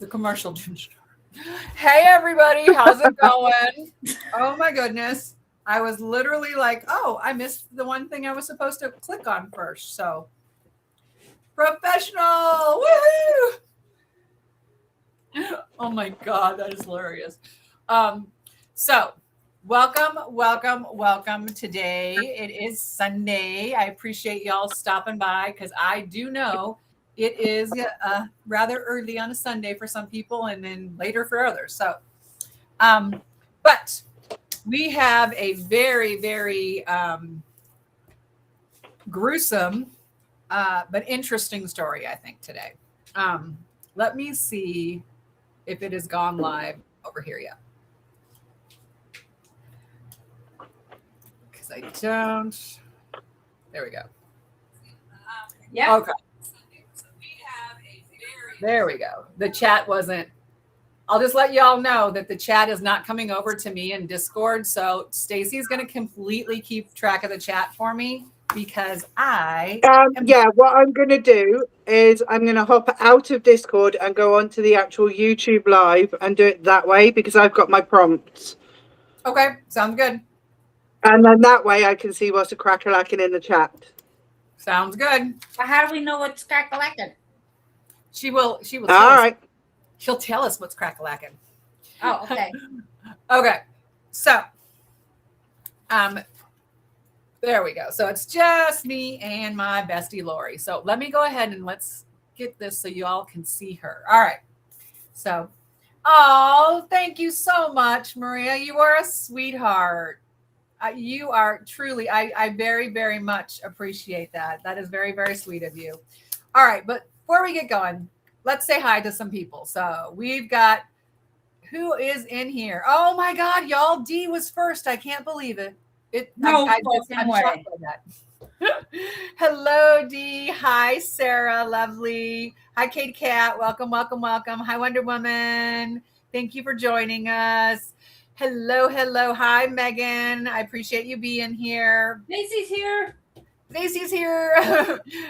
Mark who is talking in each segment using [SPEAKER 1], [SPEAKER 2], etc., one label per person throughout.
[SPEAKER 1] The commercial didn't start. Hey, everybody. How's it going? Oh, my goodness. I was literally like, oh, I missed the one thing I was supposed to click on first. So, professional. Woohoo! Oh, my God. That is hilarious. So, welcome. Today it is Sunday. I appreciate y'all stopping by because I do know it is rather early on a Sunday for some people and then later for others. So, but we have a very, very gruesome but interesting story, I think, today. Let me see if it has gone live over here yet. Because I don't. There we go.
[SPEAKER 2] Yeah.
[SPEAKER 1] Okay. There we go. The chat wasn't. I'll just let y'all know that the chat is not coming over to me in Discord. So Stacy is going to completely keep track of the chat for me because
[SPEAKER 3] what I'm going to do is I'm going to hop out of Discord and go onto the actual YouTube live and do it that way because I've got my prompts.
[SPEAKER 1] Okay, sounds good.
[SPEAKER 3] And then that way I can see what's a crack-a-lacking in the chat.
[SPEAKER 1] Sounds good.
[SPEAKER 2] But how do we know what's crack-a-lacking?
[SPEAKER 1] She will tell
[SPEAKER 3] All
[SPEAKER 1] us.
[SPEAKER 3] right.
[SPEAKER 1] She'll tell us what's crack-a-lacking.
[SPEAKER 2] Oh, okay.
[SPEAKER 1] Okay. So, there we go. So it's just me and my bestie Lori. So let me go ahead and let's get this so you all can see her. All right. So, oh, thank you so much, Maria. You are a sweetheart. You are truly, I very, very much appreciate that. That is very, very sweet of you. All right. But before we get going, let's say hi to some people. So we've got, who is in here? Oh my God, y'all, D was first. I can't believe it. I'm shocked by that. Hello, D. Hi, Sarah. Lovely. Hi, Kate Cat. Welcome. Hi, Wonder Woman. Thank you for joining us. Hello. Hi, Megan. I appreciate you being here.
[SPEAKER 2] Macy's here.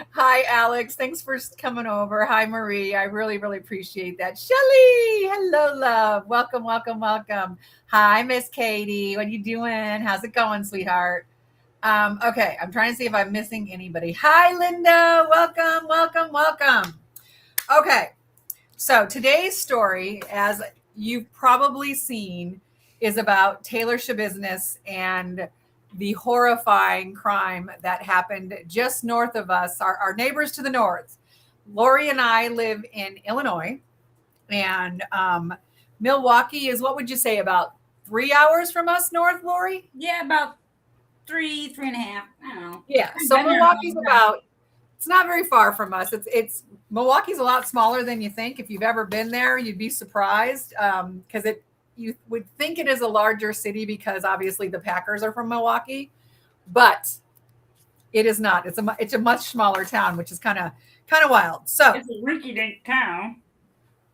[SPEAKER 1] Hi, Alex. Thanks for coming over. Hi, Marie. I really, really appreciate that. Shelly. Hello, love. Welcome. Hi, Miss Katie. What are you doing? How's it going, sweetheart? Okay. I'm trying to see if I'm missing anybody. Hi, Linda. Welcome. Okay. So today's story, as you've probably seen, is about Taylor Schabusiness and the horrifying crime that happened just north of us, our neighbors to the north. Lori and I live in Illinois, and Milwaukee is, what would you say, about 3 hours from us north, Lori?
[SPEAKER 2] Yeah, about three and a half. I don't know.
[SPEAKER 1] Yeah, so Milwaukee's about, it's not very far from us. It's Milwaukee's a lot smaller than you think. If you've ever been there, you'd be surprised because you would think it is a larger city because obviously the Packers are from Milwaukee, but it is not. It's a much smaller town, which is kind of wild. So
[SPEAKER 2] it's a rinky-dink town.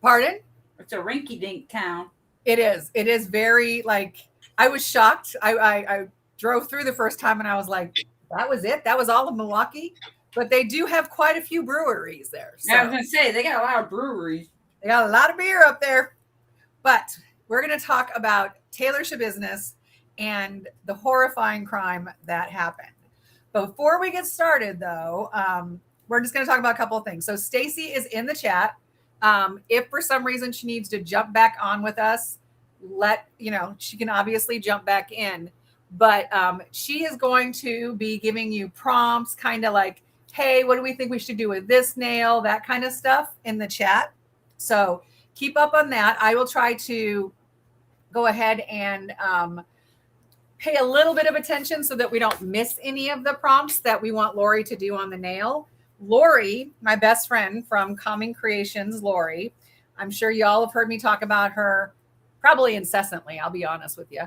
[SPEAKER 1] Pardon?
[SPEAKER 2] It's a rinky-dink town.
[SPEAKER 1] It is. It is very, like, I was shocked. I drove through the first time and I was like, that was it? That was all of Milwaukee? But they do have quite a few breweries there. So
[SPEAKER 2] I was going to say, they got a lot of breweries.
[SPEAKER 1] They got a lot of beer up there. But we're going to talk about Taylor Schabusiness and the horrifying crime that happened. Before we get started, though, we're just going to talk about a couple of things. So Stacy is in the chat. If for some reason she needs to jump back on with us, she can obviously jump back in. But she is going to be giving you prompts, kind of like, hey, what do we think we should do with this nail? That kind of stuff in the chat. So keep up on that. I will try to go ahead and pay a little bit of attention so that we don't miss any of the prompts that we want Lori to do on the nail. Lori, my best friend from Calming Creations, Lori, I'm sure y'all have heard me talk about her probably incessantly, I'll be honest with you.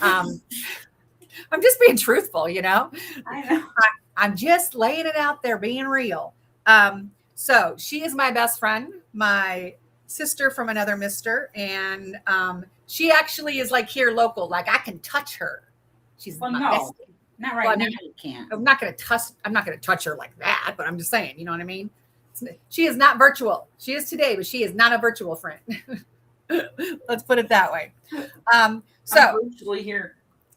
[SPEAKER 1] I'm just being truthful,
[SPEAKER 2] I know.
[SPEAKER 1] I'm just laying it out there, being real. So she is my best friend, my sister from another mister, and she actually is like here local. Like I can touch her. She's my bestie.
[SPEAKER 2] Not right now. You can't.
[SPEAKER 1] I'm not gonna touch her like that, but I'm just saying, you know what I mean? She is not virtual. She is today, but she is not a virtual friend. Let's put it that way.
[SPEAKER 2] I'm
[SPEAKER 1] So
[SPEAKER 2] virtually here.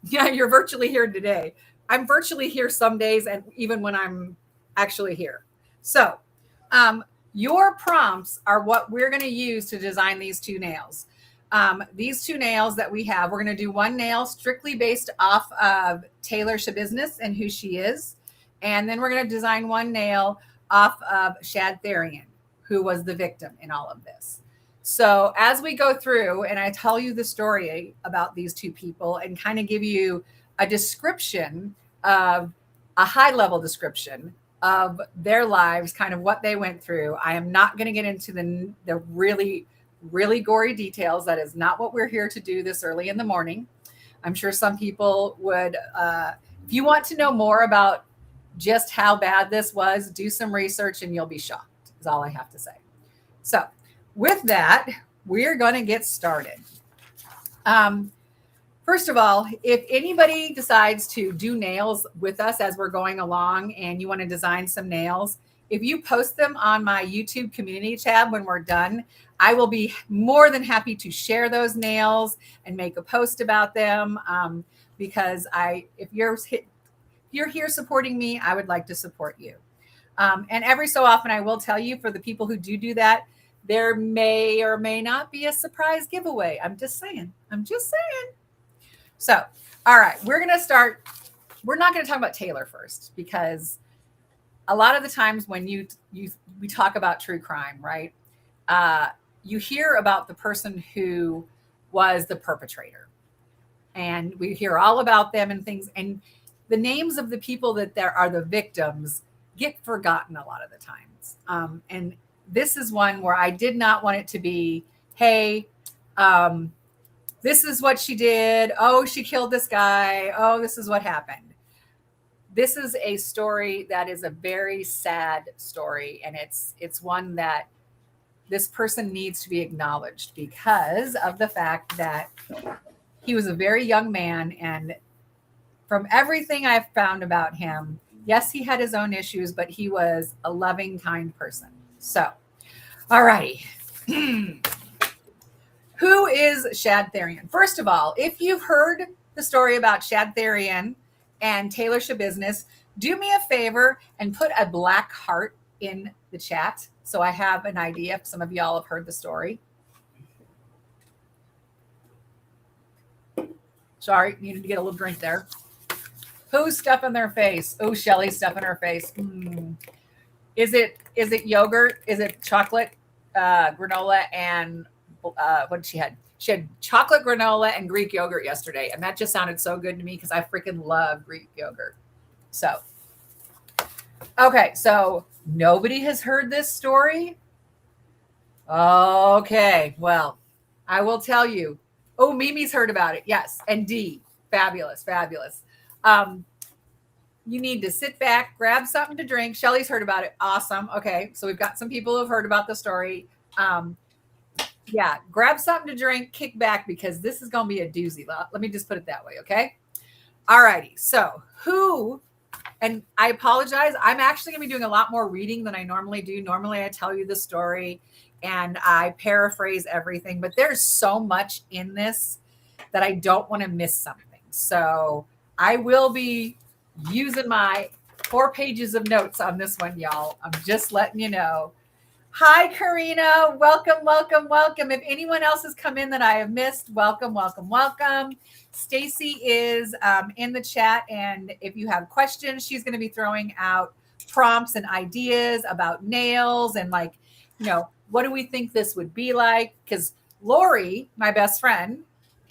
[SPEAKER 1] yeah, you're virtually here today. I'm virtually here some days, and even when I'm actually here. So your prompts are what we're going to use to design these two nails. These two nails that we have, we're going to do one nail strictly based off of Taylor Schabusiness and who she is. And then we're going to design one nail off of Shad Therian, who was the victim in all of this. So as we go through and I tell you the story about these two people and kind of give you a description of a high level description of their lives, kind of what they went through. I am not going to get into the really, really gory details. That is not what we're here to do this early in the morning. I'm sure some people would, if you want to know more about just how bad this was, do some research and you'll be shocked, is all I have to say. So with that, we're going to get started. First of all, if anybody decides to do nails with us as we're going along and you want to design some nails, if you post them on my YouTube community tab when we're done, I will be more than happy to share those nails and make a post about them because if you're here supporting me, I would like to support you. And every so often, I will tell you, for the people who do that, there may or may not be a surprise giveaway. I'm just saying. So, all right, we're going to start. We're not going to talk about Taylor first because a lot of the times when we talk about true crime, right? You hear about the person who was the perpetrator, and we hear all about them and things. And the names of the people that there are the victims get forgotten a lot of the times. And this is one where I did not want it to be, hey, this is what she did. Oh, she killed this guy. Oh, this is what happened. This is a story that is a very sad story. And it's one that this person needs to be acknowledged because of the fact that he was a very young man. And from everything I've found about him, yes, he had his own issues, but he was a loving, kind person. So, all righty. Who is Shad Therian? First of all, if you've heard the story about Shad Therian and Taylor Schabusiness, do me a favor and put a black heart in the chat so I have an idea if some of y'all have heard the story. Sorry, needed to get a little drink there. Who's stuffing their face? Oh, Shelly's stuffing her face. Is it yogurt? Is it chocolate, granola, and what did she had? She had chocolate granola and Greek yogurt yesterday. And that just sounded so good to me because I freaking love Greek yogurt. So, okay. So nobody has heard this story. Okay. Well, I will tell you. Oh, Mimi's heard about it. Yes. And D. Fabulous. Fabulous. You need to sit back, grab something to drink. Shelly's heard about it. Awesome. Okay. So we've got some people who have heard about the story. Yeah, grab something to drink, kick back, because this is going to be a doozy. Let me just put it that way, okay? All righty. So who, and I apologize, I'm actually going to be doing a lot more reading than I normally do. Normally I tell you the story and I paraphrase everything, but there's so much in this that I don't want to miss something. So I will be using my 4 pages of notes on this one, y'all. I'm just letting you know. Hi, Karina. Welcome, welcome, welcome. If anyone else has come in that I have missed, welcome, welcome, welcome. Stacy is in the chat. And if you have questions, she's going to be throwing out prompts and ideas about nails and like, what do we think this would be like? Because Lori, my best friend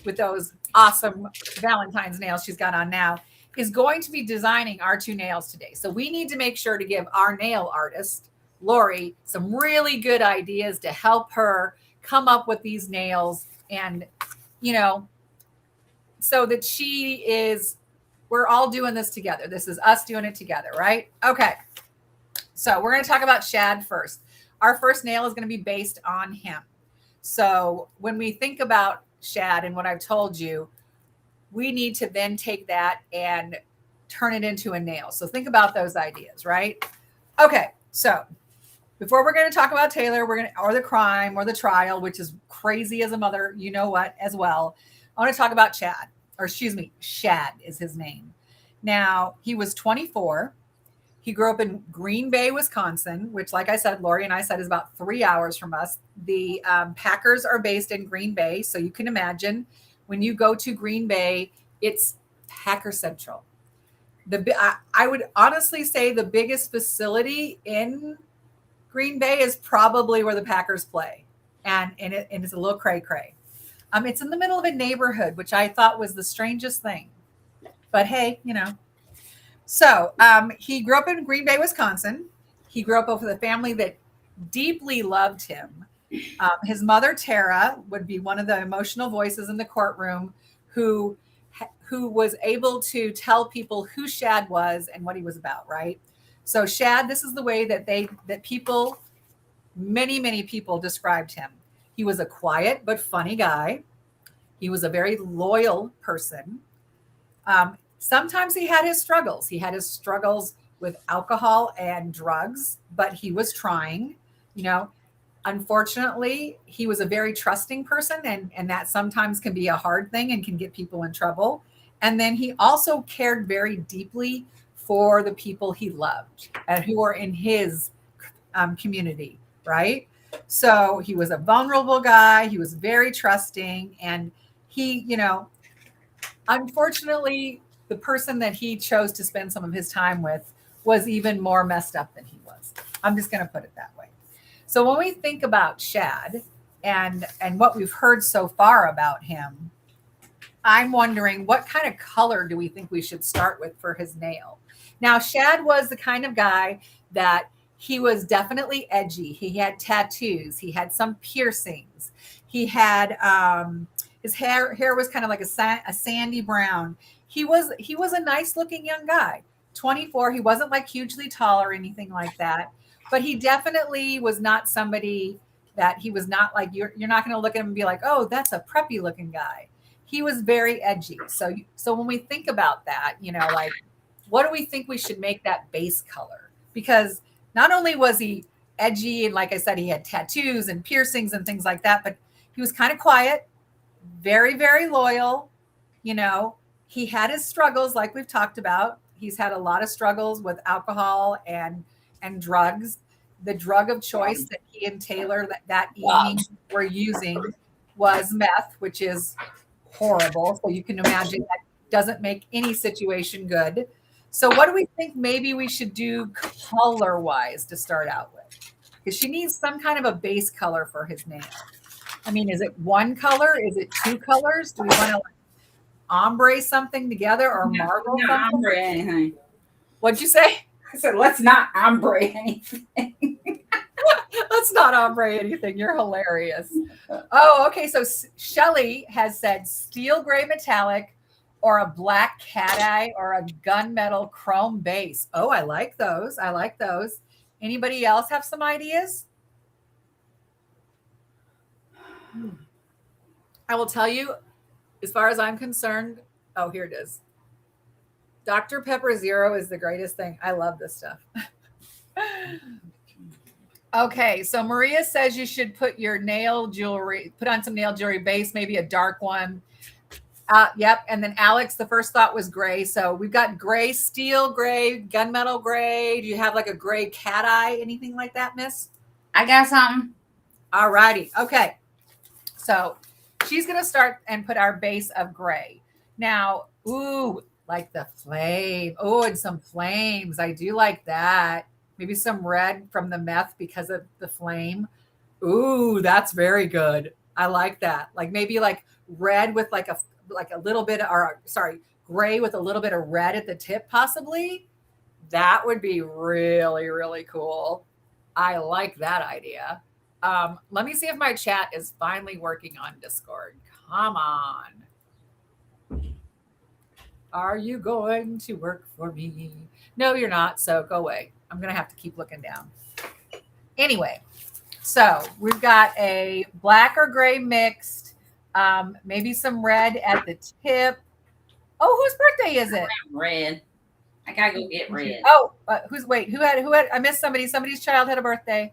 [SPEAKER 1] with those awesome Valentine's nails she's got on now, is going to be designing our 2 nails today. So we need to make sure to give our nail artist, Lori, some really good ideas to help her come up with these nails and, so that we're all doing this together. This is us doing it together, right? Okay. So we're going to talk about Shad first. Our first nail is going to be based on him. So when we think about Shad and what I've told you, we need to then take that and turn it into a nail. So think about those ideas, right? Okay. So before we're going to talk about Taylor, or the crime or the trial, which is crazy as a mother, you know what, as well. I want to talk about Chad, or excuse me, Shad is his name. Now, he was 24. He grew up in Green Bay, Wisconsin, which, like I said, Lori and I said is about 3 hours from us. The Packers are based in Green Bay. So you can imagine when you go to Green Bay, it's Packer Central. I would honestly say the biggest facility in Green Bay is probably where the Packers play. And it's a little cray-cray. It's in the middle of a neighborhood, which I thought was the strangest thing. But hey, So he grew up in Green Bay, Wisconsin. He grew up with a family that deeply loved him. His mother, Tara, would be one of the emotional voices in the courtroom who was able to tell people who Shad was and what he was about, right? So Shad, this is the way that people, many people described him. He was a quiet but funny guy. He was a very loyal person. Sometimes he had his struggles. He had his struggles with alcohol and drugs, but he was trying. Unfortunately, he was a very trusting person, and that sometimes can be a hard thing and can get people in trouble. And then he also cared very deeply for the people he loved and who were in his community, right? So he was a vulnerable guy. He was very trusting. And he, unfortunately, the person that he chose to spend some of his time with was even more messed up than he was. I'm just going to put it that way. So when we think about Shad and what we've heard so far about him, I'm wondering what kind of color do we think we should start with for his nail? Now, Shad was the kind of guy that he was definitely edgy. He had tattoos. He had some piercings. He had his hair was kind of like a sandy brown. He was a nice looking young guy. 24. He wasn't like hugely tall or anything like that, but he definitely was not somebody that he was not like you're not going to look at him and be like, oh, that's a preppy looking guy. He was very edgy. So when we think about that, like, what do we think we should make that base color? Because not only was he edgy, and like I said, he had tattoos and piercings and things like that, but he was kind of quiet, very, very loyal. He had his struggles, like we've talked about. He's had a lot of struggles with alcohol and drugs. The drug of choice that he and Taylor that evening were using was meth, which is horrible. So you can imagine that doesn't make any situation good. So what do we think maybe we should do color-wise to start out with? Because she needs some kind of a base color for his nail. I mean, is it one color? Is it two colors? Do we want to ombre something together or marble something?
[SPEAKER 2] Ombre anything.
[SPEAKER 1] What'd you say?
[SPEAKER 2] I said, let's not ombre anything.
[SPEAKER 1] Let's not ombre anything. You're hilarious. Oh, okay. So Shelly has said steel gray metallic or a black cat eye or a gunmetal chrome base. Oh, I like those. Anybody else have some ideas? I will tell you, as far as I'm concerned, oh, here it is. Dr. Pepper Zero is the greatest thing. I love this stuff. Okay, so Maria says you should put on some nail jewelry base, maybe a dark one. Yep. And then Alex, the first thought was gray. So we've got gray, steel gray, gunmetal gray. Do you have like a gray cat eye, anything like that, miss?
[SPEAKER 2] I got something.
[SPEAKER 1] All righty. Okay. So she's going to start and put our base of gray. Now, ooh, like the flame. Oh, and some flames. I do like that. Maybe some red from the meth because of the flame. Ooh, that's very good. I like that. Like maybe like red with like a little bit, gray with a little bit of red at the tip, possibly. That would be really, really cool. I like that idea. Let me see if my chat is finally working on Discord. Come on. Are you going to work for me? No, you're not. So go away. I'm going to have to keep looking down. Anyway, so we've got a black or gray mixed, maybe some red at the tip. Oh, whose birthday is it?
[SPEAKER 2] Red. I gotta go get red.
[SPEAKER 1] Oh, who had, I missed somebody. Somebody's child had a birthday.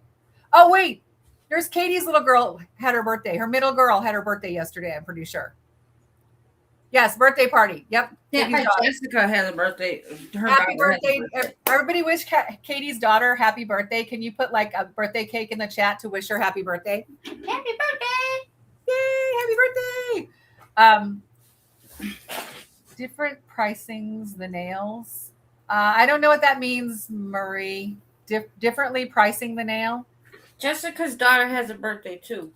[SPEAKER 1] Oh, wait. There's Katie's little girl had her birthday. Her middle girl had her birthday yesterday, I'm pretty sure. Yes, birthday party. Yep.
[SPEAKER 2] Yeah,
[SPEAKER 1] Katie's daughter.
[SPEAKER 2] Jessica has a birthday. Her
[SPEAKER 1] Happy
[SPEAKER 2] daughter has a
[SPEAKER 1] birthday. Everybody wish Katie's daughter happy birthday. Can you put like a birthday cake in the chat to wish her happy birthday?
[SPEAKER 2] Happy birthday.
[SPEAKER 1] Yay, happy birthday. Different pricings, the nails. I don't know what that means, Marie. Differently pricing the nail.
[SPEAKER 2] Jessica's daughter has a birthday too.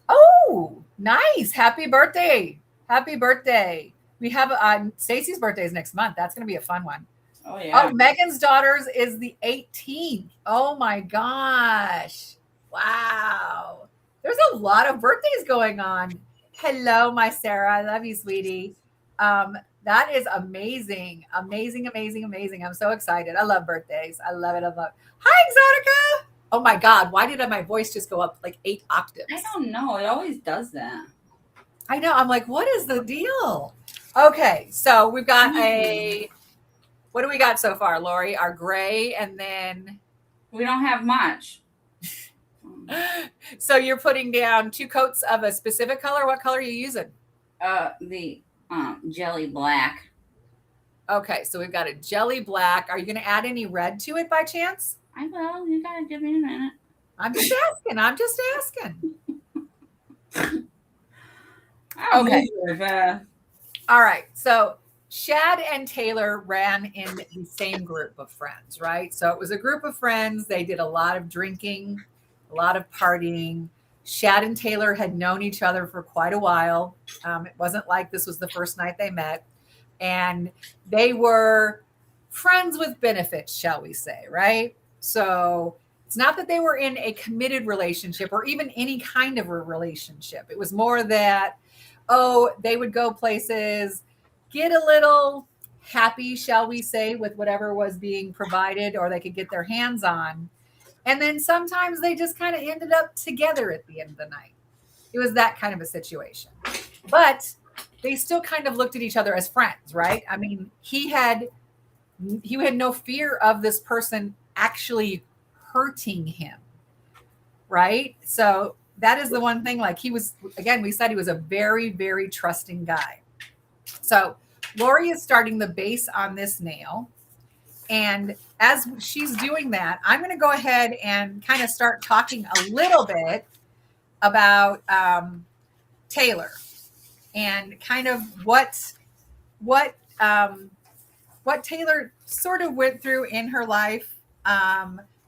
[SPEAKER 1] Oh, nice. Happy birthday. Happy birthday. We have Stacey's birthday is next month. That's going to be a fun one.
[SPEAKER 2] Oh, yeah.
[SPEAKER 1] Oh, Megan's daughter's is the 18th. Oh, my gosh. Wow. There's a lot of birthdays going on. Hello, my Sarah. I love you, sweetie. That is amazing. Amazing, amazing, amazing. I'm so excited. I love birthdays. I love it. I love it. Hi, Exotica. Oh, my God. Why did my voice just go up like 8 octaves?
[SPEAKER 2] I don't know. It always does that.
[SPEAKER 1] I know. I'm like, what is the deal? Okay. So we've got what do we got so far, Lori? Our gray, and then
[SPEAKER 2] we don't have much.
[SPEAKER 1] So you're putting down 2 coats of a specific color. What color are you using?
[SPEAKER 2] The jelly black.
[SPEAKER 1] Okay. So we've got a jelly black. Are you going to add any red to it by chance?
[SPEAKER 2] I will. You got to give me a minute.
[SPEAKER 1] I'm just asking. I'm just asking.
[SPEAKER 2] Okay.
[SPEAKER 1] All right. So Shad and Taylor ran in the same group of friends, right? So it was a group of friends. They did a lot of drinking, a lot of partying. Shad and Taylor had known each other for quite a while. It wasn't like this was the first night they met. And they were friends with benefits, shall we say, right? So it's not that they were in a committed relationship or even any kind of a relationship. It was more that, they would go places, get a little happy, shall we say, with whatever was being provided or they could get their hands on. And then sometimes they just kind of ended up together at the end of the night. It was that kind of a situation. But they still kind of looked at each other as friends, right? I mean, he had no fear of this person actually hurting him, right? So that is the one thing, like he was, again, we said he was a very, very trusting guy. So Lori is starting the base on this nail. And as she's doing that, I'm going to go ahead and kind of start talking a little bit about Taylor and kind of what Taylor sort of went through in her life.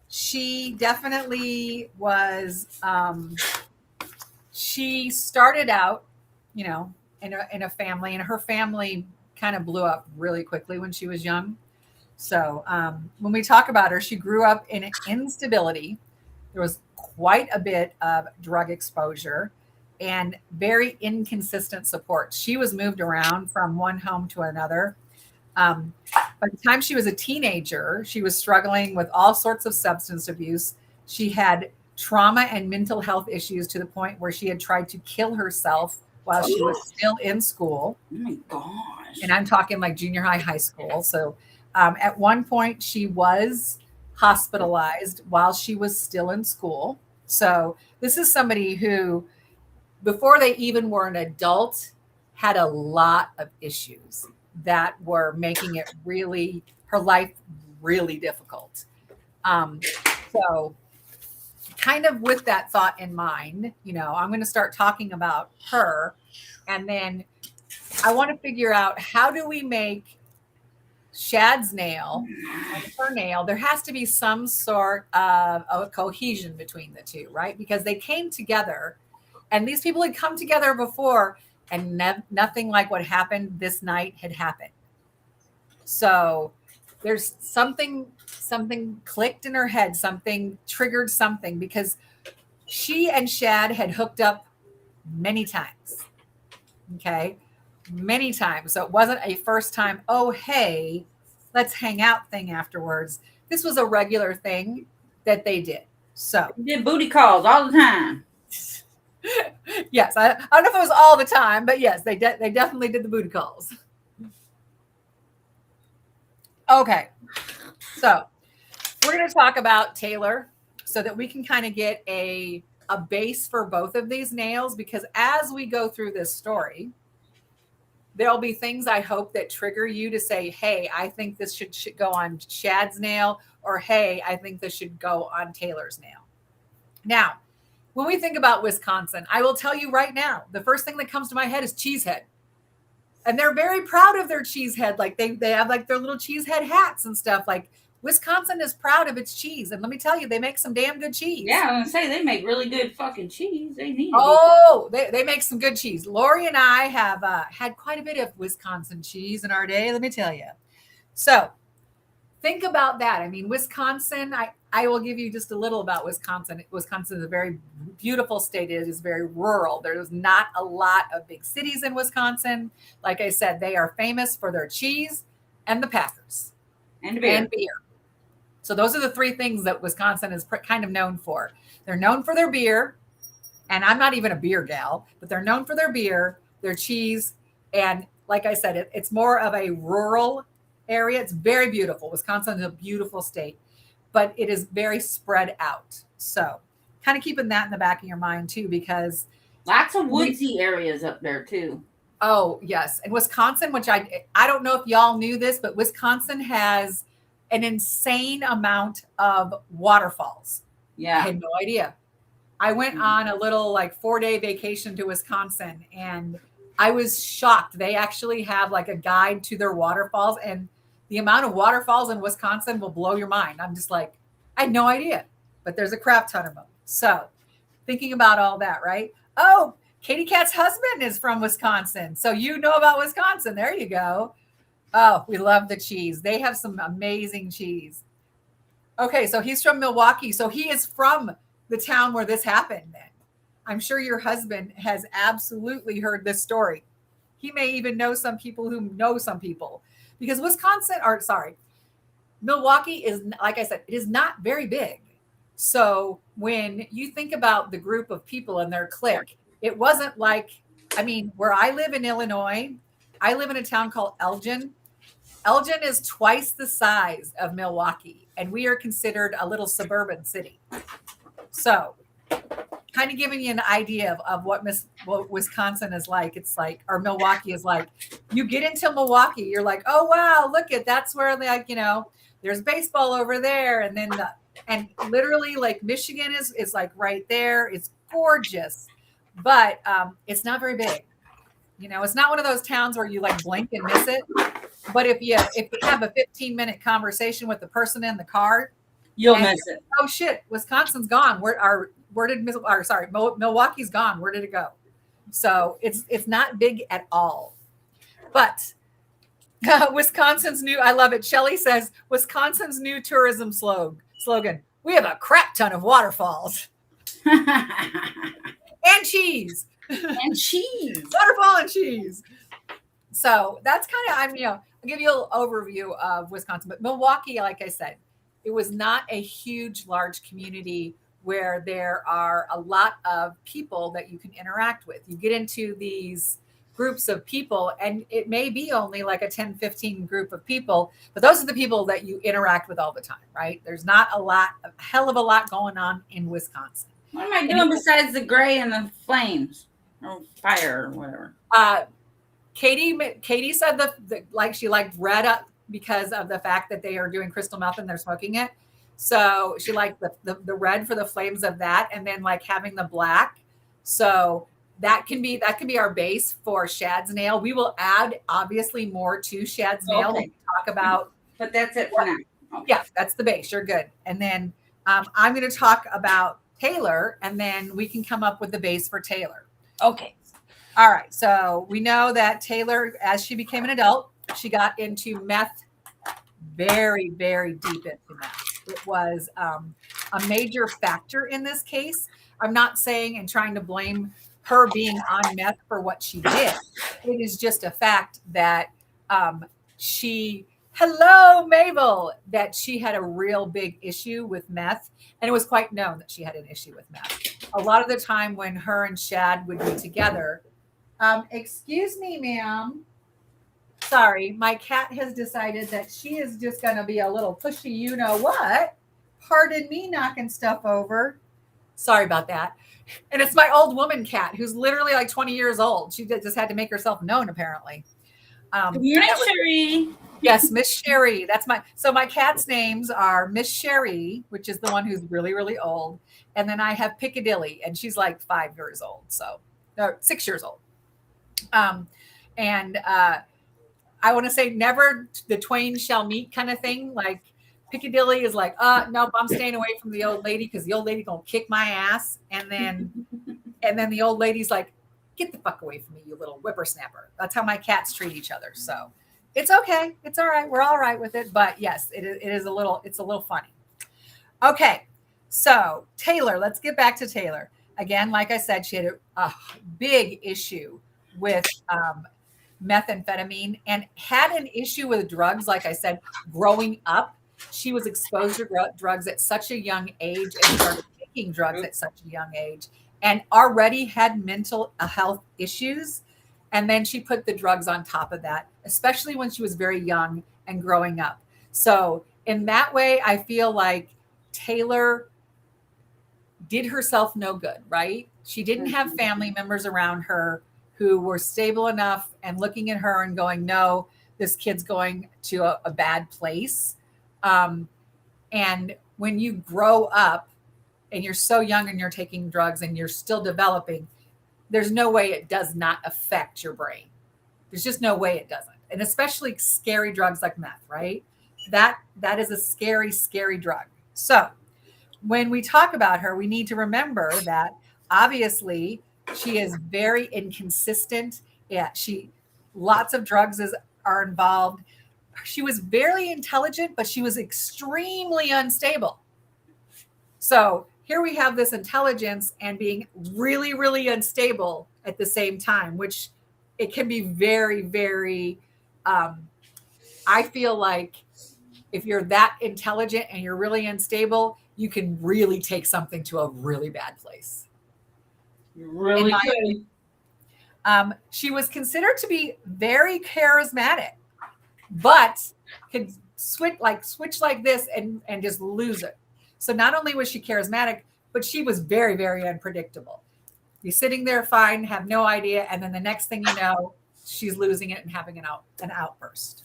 [SPEAKER 1] She definitely was, she started out, in a family, and her family kind of blew up really quickly when she was young. So when we talk about her, she grew up in instability. There was quite a bit of drug exposure and very inconsistent support. She was moved around from one home to another. By the time she was a teenager, she was struggling with all sorts of substance abuse. She had trauma and mental health issues to the point where she had tried to kill herself while she was still in school.
[SPEAKER 2] Oh my gosh.
[SPEAKER 1] And I'm talking like junior high school. So at one point she was hospitalized while she was still in school. So this is somebody who, before they even were an adult, had a lot of issues that were making it really, her life really difficult. So kind of with that thought in mind, I'm going to start talking about her. And then I want to figure out, how do we make Shad's nail and her nail? There has to be some sort of a cohesion between the two, right? Because they came together, and these people had come together before, and nothing like what happened this night had happened. So there's something clicked in her head, something triggered something, because she and Shad had hooked up many times. Okay. Many times. So it wasn't a first time, oh, hey, let's hang out thing afterwards. This was a regular thing that they did. So
[SPEAKER 2] they did booty calls all the time.
[SPEAKER 1] Yes. I don't know if it was all the time, but yes, they definitely did the booty calls. Okay. So we're going to talk about Taylor. so that we can kind of get a base for both of these nails, because as we go through this story, there'll be things I hope that trigger you to say, hey, I think this should go on Shad's nail, or hey, I think this should go on Taylor's nail. Now, when we think about Wisconsin, I will tell you right now, the first thing that comes to my head is cheesehead. And they're very proud of their cheesehead. Like they have like their little cheesehead hats and stuff. Like Wisconsin is proud of its cheese. And let me tell you, they make some damn good cheese.
[SPEAKER 2] Yeah, I was going to say, they make really good fucking cheese. They need
[SPEAKER 1] they make some good cheese. Lori and I have had quite a bit of Wisconsin cheese in our day, let me tell you. So think about that. I mean, Wisconsin, I will give you just a little about Wisconsin. Wisconsin is a very beautiful state. It is very rural. There's not a lot of big cities in Wisconsin. Like I said, they are famous for their cheese and the Packers.
[SPEAKER 2] And beer.
[SPEAKER 1] And beer. So those are the three things that Wisconsin is kind of known for. They're known for their beer, and I'm not even a beer gal, but they're known for their beer, their cheese, and like I said, it's more of a rural area. It's very beautiful. Wisconsin is a beautiful state, but it is very spread out. So kind of keeping that in the back of your mind too, because
[SPEAKER 2] lots of woodsy areas up there too.
[SPEAKER 1] Oh, yes. And Wisconsin, which I don't know if y'all knew this, but Wisconsin has an insane amount of waterfalls.
[SPEAKER 2] Yeah.
[SPEAKER 1] I had no idea. I went on a little like 4-day vacation to Wisconsin, and I was shocked. They actually have like a guide to their waterfalls, and the amount of waterfalls in Wisconsin will blow your mind. I'm just like, I had no idea, but there's a crap ton of them. So thinking about all that, right? Oh, Katie Cat's husband is from Wisconsin. So you know about Wisconsin. There you go. Oh, we love the cheese. They have some amazing cheese. Okay, so he's from Milwaukee. So he is from the town where this happened then. I'm sure your husband has absolutely heard this story. He may even know some people who know some people, because Milwaukee is, like I said, it is not very big. So when you think about the group of people in their clique, it wasn't like, I mean, where I live in Illinois, I live in a town called Elgin. Elgin is twice the size of Milwaukee, and we are considered a little suburban city. So kind of giving you an idea of what Wisconsin is like. It's like, or Milwaukee is like. You get into Milwaukee, you're like, oh, wow, look at, that's where, like, you know, there's baseball over there. And then, and literally like Michigan is like right there. It's gorgeous, but it's not very big. You know, it's not one of those towns where you like blink and miss it. But if you have a 15-minute conversation with the person in the car,
[SPEAKER 2] you'll miss it.
[SPEAKER 1] Oh shit, Wisconsin's gone. Milwaukee's gone. Where did it go? So it's not big at all. But Wisconsin's new, I love it. Shelley says Wisconsin's new tourism slogan: we have a crap ton of waterfalls and cheese.
[SPEAKER 2] And cheese.
[SPEAKER 1] Waterfall and cheese. So that's kind of, I'll give you a little overview of Wisconsin. But Milwaukee, like I said, it was not a huge, large community where there are a lot of people that you can interact with. You get into these groups of people, and it may be only like a 10, 15 group of people, but those are the people that you interact with all the time, right? There's not a hell of a lot going on in Wisconsin.
[SPEAKER 2] What am I doing besides the gray and the flames or fire or whatever?
[SPEAKER 1] Katie said she liked red up because of the fact that they are doing crystal meth and they're smoking it. So she liked the red for the flames of that, and then like having the black. So that can be our base for Shad's nail. We will add obviously more to Shad's nail.
[SPEAKER 2] Okay.
[SPEAKER 1] We talk about,
[SPEAKER 2] but that's it for now.
[SPEAKER 1] Okay. Yeah, that's the base. You're good. And then I'm going to talk about Taylor, and then we can come up with the base for Taylor.
[SPEAKER 2] Okay.
[SPEAKER 1] All right. So we know that Taylor, as she became an adult, she got into meth very, very deep into meth. It was a major factor in this case. I'm not saying and trying to blame her being on meth for what she did. It is just a fact that hello, Mabel, that she had a real big issue with meth. And it was quite known that she had an issue with meth. A lot of the time when her and Shad would be together, excuse me, ma'am. Sorry, my cat has decided that she is just going to be a little pushy, you know what? pardon me knocking stuff over. Sorry about that. And it's my old woman cat who's literally like 20 years old. She just had to make herself known, apparently.
[SPEAKER 2] Good morning, Sherry.
[SPEAKER 1] Yes, Miss Sherry. My cat's names are Miss Sherry, which is the one who's really, really old. And then I have Piccadilly, and she's like 5 years old. So, no, 6 years old. I want to say never the twain shall meet kind of thing. Like Piccadilly is like, nope, I'm staying away from the old lady because the old lady gonna kick my ass. And then the old lady's like, get the fuck away from me, you little whippersnapper. That's how my cats treat each other. So it's okay. It's all right. We're all right with it. But yes, it's a little funny. Okay. So Taylor, let's get back to Taylor. Again, like I said, she had a big issue with methamphetamine and had an issue with drugs. Like I said, growing up, she was exposed to drugs at such a young age and started taking drugs at such a young age and already had mental health issues. And then she put the drugs on top of that, especially when she was very young and growing up. So in that way, I feel like Taylor did herself no good, right? She didn't have family members around her who were stable enough and looking at her and going, no, this kid's going to a bad place. And when you grow up and you're so young and you're taking drugs and you're still developing, there's no way it does not affect your brain. There's just no way it doesn't. And especially scary drugs like meth, right? That is a scary, scary drug. So when we talk about her, we need to remember that obviously she is very inconsistent. Yeah, lots of drugs are involved. She was very intelligent, but she was extremely unstable. So here we have this intelligence and being really, really unstable at the same time, which it can be very, very, I feel like if you're that intelligent and you're really unstable, you can really take something to a really bad place.
[SPEAKER 2] You really could.
[SPEAKER 1] She was considered to be very charismatic, but could switch like this and just lose it. So not only was she charismatic, but she was very, very unpredictable. You're sitting there fine, have no idea, and then the next thing you know, she's losing it and having an outburst.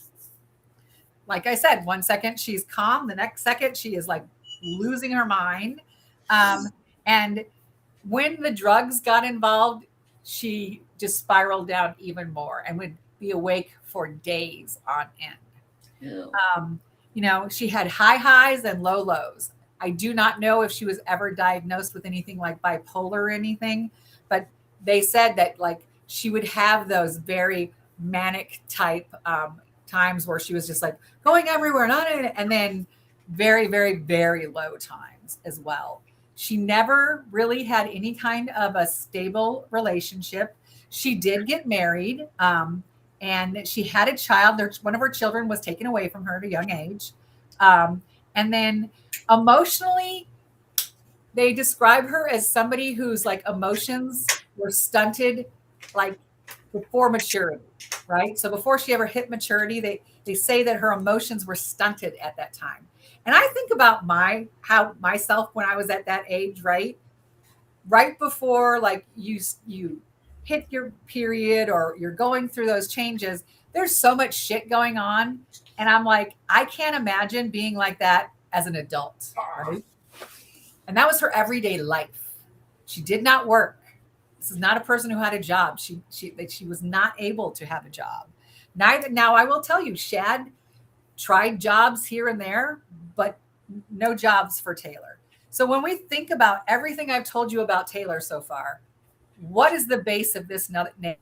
[SPEAKER 1] Like I said, 1 second she's calm, the next second she is like losing her mind. And when the drugs got involved, she just spiraled down even more and would be awake for days on end. She had high highs and low lows. I do not know if she was ever diagnosed with anything like bipolar or anything, but they said that like she would have those very manic type times where she was just like going everywhere and then very, very, very low times as well. She never really had any kind of a stable relationship. She did get married, and she had a child. One of her children was taken away from her at a young age. And then emotionally, they describe her as somebody whose like emotions were stunted like before maturity, right? So before she ever hit maturity, they say that her emotions were stunted at that time. And I think about myself when I was at that age, right? Right before like you hit your period or you're going through those changes, there's so much shit going on. And I'm like, I can't imagine being like that as an adult, right? And that was her everyday life. She did not work. This is not a person who had a job. She was not able to have a job. Now I will tell you, Shad tried jobs here and there, but no jobs for Taylor. So when we think about everything I've told you about Taylor so far, what is the base of this name?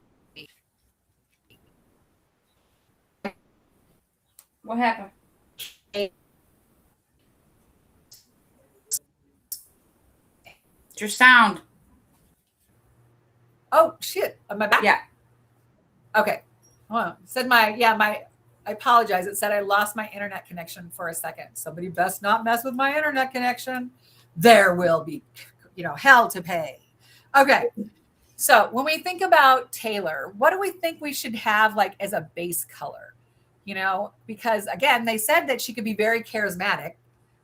[SPEAKER 2] What happened? It's your sound.
[SPEAKER 1] Oh shit! Am I back?
[SPEAKER 2] Yeah.
[SPEAKER 1] Okay. Well, I apologize. It said I lost my internet connection for a second. Somebody best not mess with my internet connection. There will be, hell to pay. Okay. So when we think about Taylor, what do we think we should have like as a base color? Because again, they said that she could be very charismatic,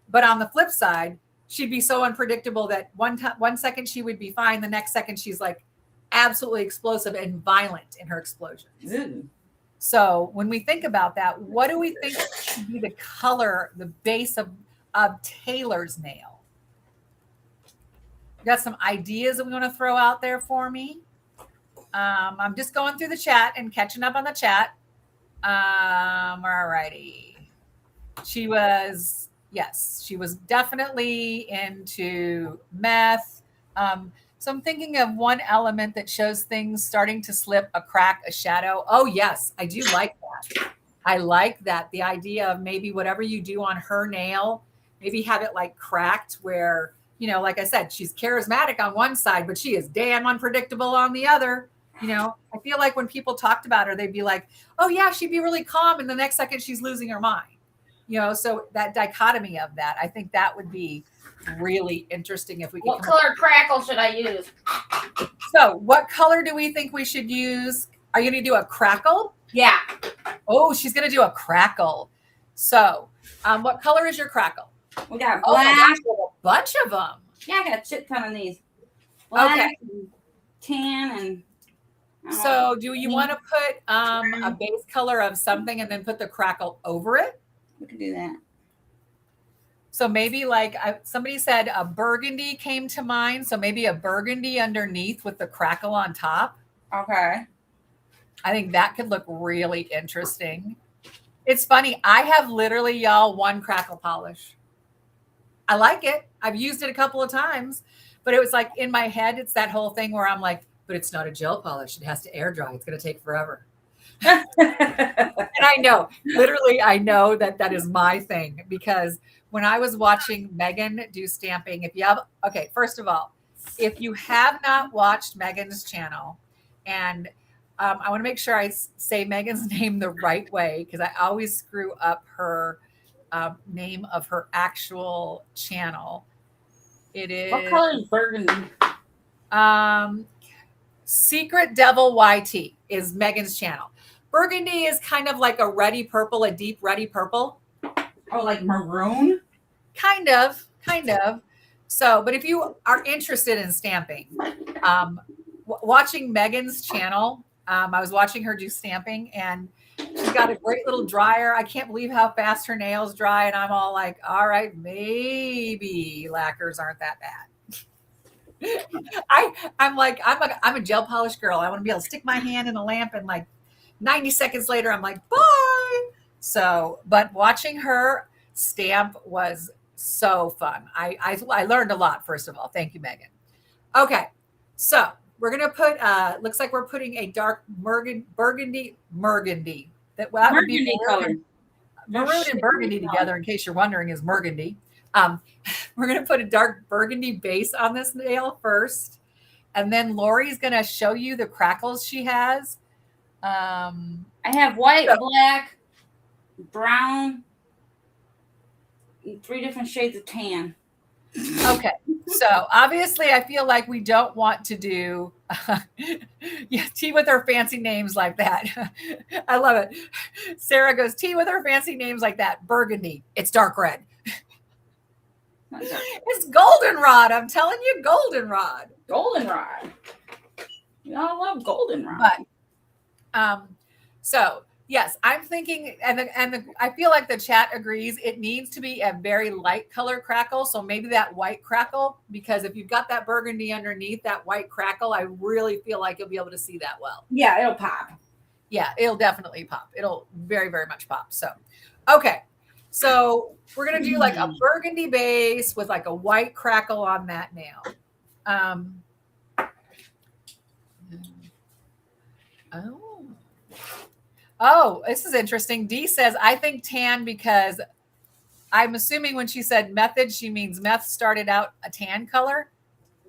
[SPEAKER 1] But on the flip side, she'd be so unpredictable that one second she would be fine, the next second she's like absolutely explosive and violent in her explosions.
[SPEAKER 2] Ooh.
[SPEAKER 1] So when we think about that, what do we think should be the color, the base of Taylor's nail? You got some ideas that we want to throw out there for me? I'm just going through the chat and catching up on the chat. All righty. She was definitely into meth. So I'm thinking of one element that shows things starting to slip, a crack, a shadow. Oh, yes, I do like that. I like that. The idea of maybe whatever you do on her nail, maybe have it like cracked where, like I said, she's charismatic on one side, but she is damn unpredictable on the other. I feel like when people talked about her, they'd be like, oh, yeah, she'd be really calm. And the next second she's losing her mind. So that dichotomy of that, I think that would be really interesting if we could.
[SPEAKER 2] What color crackle should I use?
[SPEAKER 1] So what color do we think we should use? Are you going to do a crackle?
[SPEAKER 2] Yeah.
[SPEAKER 1] Oh, she's going to do a crackle. So what color is your crackle?
[SPEAKER 2] We got
[SPEAKER 1] Oh,
[SPEAKER 2] black.
[SPEAKER 1] gosh, we have a bunch of them.
[SPEAKER 2] Yeah, I got a shit ton of these. Black
[SPEAKER 1] Okay.
[SPEAKER 2] and tan and.
[SPEAKER 1] So do you want to put a base color of something and then put the crackle over it?
[SPEAKER 2] We can do that.
[SPEAKER 1] So maybe like somebody said a burgundy came to mind. So maybe a burgundy underneath with the crackle on top.
[SPEAKER 2] Okay.
[SPEAKER 1] I think that could look really interesting. It's funny. I have literally, y'all, one crackle polish. I like it. I've used it a couple of times, but it was like in my head, it's that whole thing where I'm like, but it's not a gel polish. It has to air dry. It's going to take forever. And I know, literally, I know that is my thing because when I was watching Megan do stamping, first of all, if you have not watched Megan's channel, and I want to make sure I say Megan's name the right way because I always screw up her name of her actual channel. It is.
[SPEAKER 2] What color is burgundy?
[SPEAKER 1] Secret Devil YT is Megan's channel. Burgundy is kind of like a ruddy purple, a deep ruddy purple.
[SPEAKER 2] Oh, like maroon?
[SPEAKER 1] Kind of. So, but if you are interested in stamping, watching Megan's channel, I was watching her do stamping and she's got a great little dryer. I can't believe how fast her nails dry. And I'm all like, all right, maybe lacquers aren't that bad. I'm a gel polish girl. I want to be able to stick my hand in the lamp and like 90 seconds later, I'm like, bye. So, but watching her stamp was so fun. I learned a lot, first of all. Thank you, Megan. Okay. So we're going to put, looks like we're putting a dark burgundy. That would be
[SPEAKER 2] color.
[SPEAKER 1] Maroon and burgundy together, in case you're wondering, is burgundy. We're going to put a dark burgundy base on this nail first. And then Lori's going to show you the crackles she has.
[SPEAKER 2] I have white, black, brown, and 3 different shades of tan.
[SPEAKER 1] Okay. So obviously I feel like we don't want to do tea with her fancy names like that. I love it. Sarah goes, tea with her fancy names like that. Burgundy. It's dark red. It's goldenrod. I'm telling you, goldenrod.
[SPEAKER 2] Goldenrod. Y'all love goldenrod.
[SPEAKER 1] But, so yes, I'm thinking, I feel like the chat agrees. It needs to be a very light color crackle. So maybe that white crackle, because if you've got that burgundy underneath that white crackle, I really feel like you'll be able to see that well.
[SPEAKER 2] Yeah, it'll pop.
[SPEAKER 1] Yeah, it'll definitely pop. It'll very, very much pop. So, okay. So we're going to do like a burgundy base with like a white crackle on that nail. Oh, this is interesting. Dee says, I think tan because I'm assuming when she said method, she means meth started out a tan color.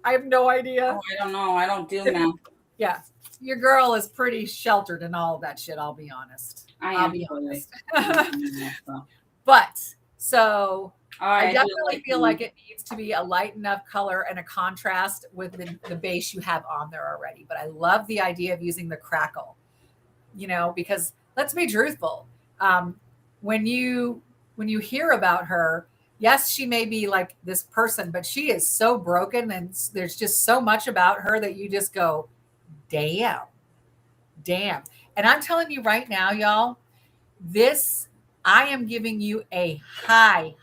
[SPEAKER 1] I have no idea.
[SPEAKER 2] Oh, I don't know. I don't do meth.
[SPEAKER 1] Yeah. Your girl is pretty sheltered and all of that shit. I'll be honest.
[SPEAKER 2] I'll be honest.
[SPEAKER 1] But so I definitely
[SPEAKER 2] like
[SPEAKER 1] feel like it needs to be a light enough color and a contrast with the base you have on there already. But I love the idea of using the crackle, because let's be truthful. When you hear about her, yes, she may be like this person, but she is so broken, and there's just so much about her that you just go, damn, damn. And I'm telling you right now, y'all, this, I am giving you a high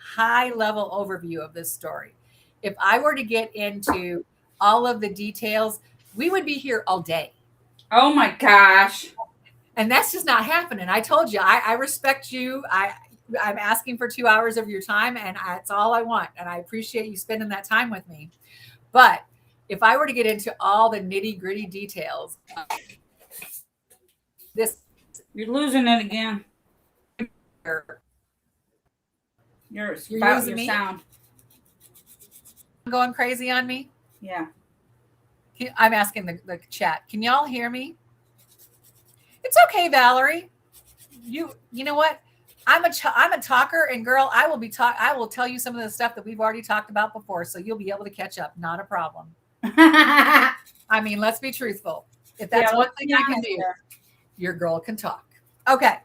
[SPEAKER 1] level overview of this story. If I were to get into all of the details, we would be here all day.
[SPEAKER 2] Oh my gosh.
[SPEAKER 1] And that's just not happening. I told you, I respect you. I'm asking for 2 hours of your time, and that's all I want. And I appreciate you spending that time with me. But if I were to get into all the nitty gritty details, this
[SPEAKER 2] You're losing it again.
[SPEAKER 1] you're
[SPEAKER 2] Your
[SPEAKER 1] using me?
[SPEAKER 2] sound.
[SPEAKER 1] Going crazy on me.
[SPEAKER 2] Yeah.
[SPEAKER 1] I'm asking the chat. Can y'all hear me? It's okay, Valerie. You know what? I'm a talker, and girl, I will tell you some of the stuff that we've already talked about before, so you'll be able to catch up. Not a problem. I mean, let's be truthful. If that's one thing I can do, your girl can talk. Okay.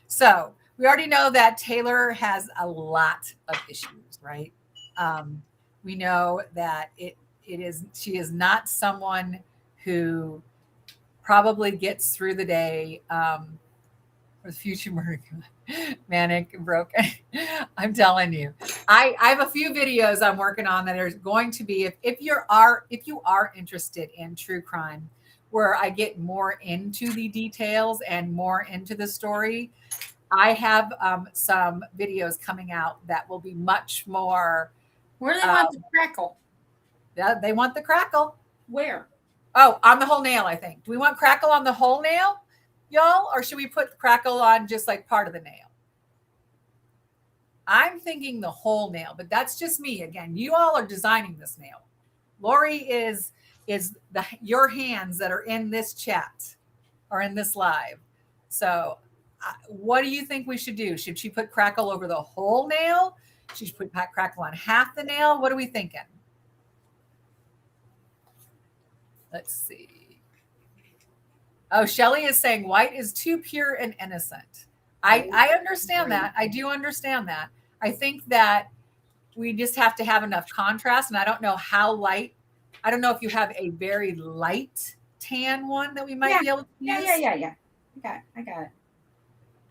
[SPEAKER 1] So we already know that Taylor has a lot of issues, right? We know that she is not someone who probably gets through the day with future manic and broken. I'm telling you, I have a few videos I'm working on that are going to be, if you are interested in true crime, where I get more into the details and more into the story. I have some videos coming out that will be much more.
[SPEAKER 2] Where do they want the crackle?
[SPEAKER 1] They want the crackle.
[SPEAKER 2] Where?
[SPEAKER 1] Oh, on the whole nail, I think. Do we want crackle on the whole nail, y'all? Or should we put crackle on just like part of the nail? I'm thinking the whole nail, but that's just me. Again, you all are designing this nail. Lori is your hands that are in this chat or in this live. So what do you think we should do? Should she put crackle over the whole nail? Should she put crackle on half the nail? What are we thinking? Let's see. Oh, Shelly is saying white is too pure and innocent. I understand that. I do understand that. I think that we just have to have enough contrast. And I don't know how light. I don't know if you have a very light tan one that we might be able to use.
[SPEAKER 2] Yeah. I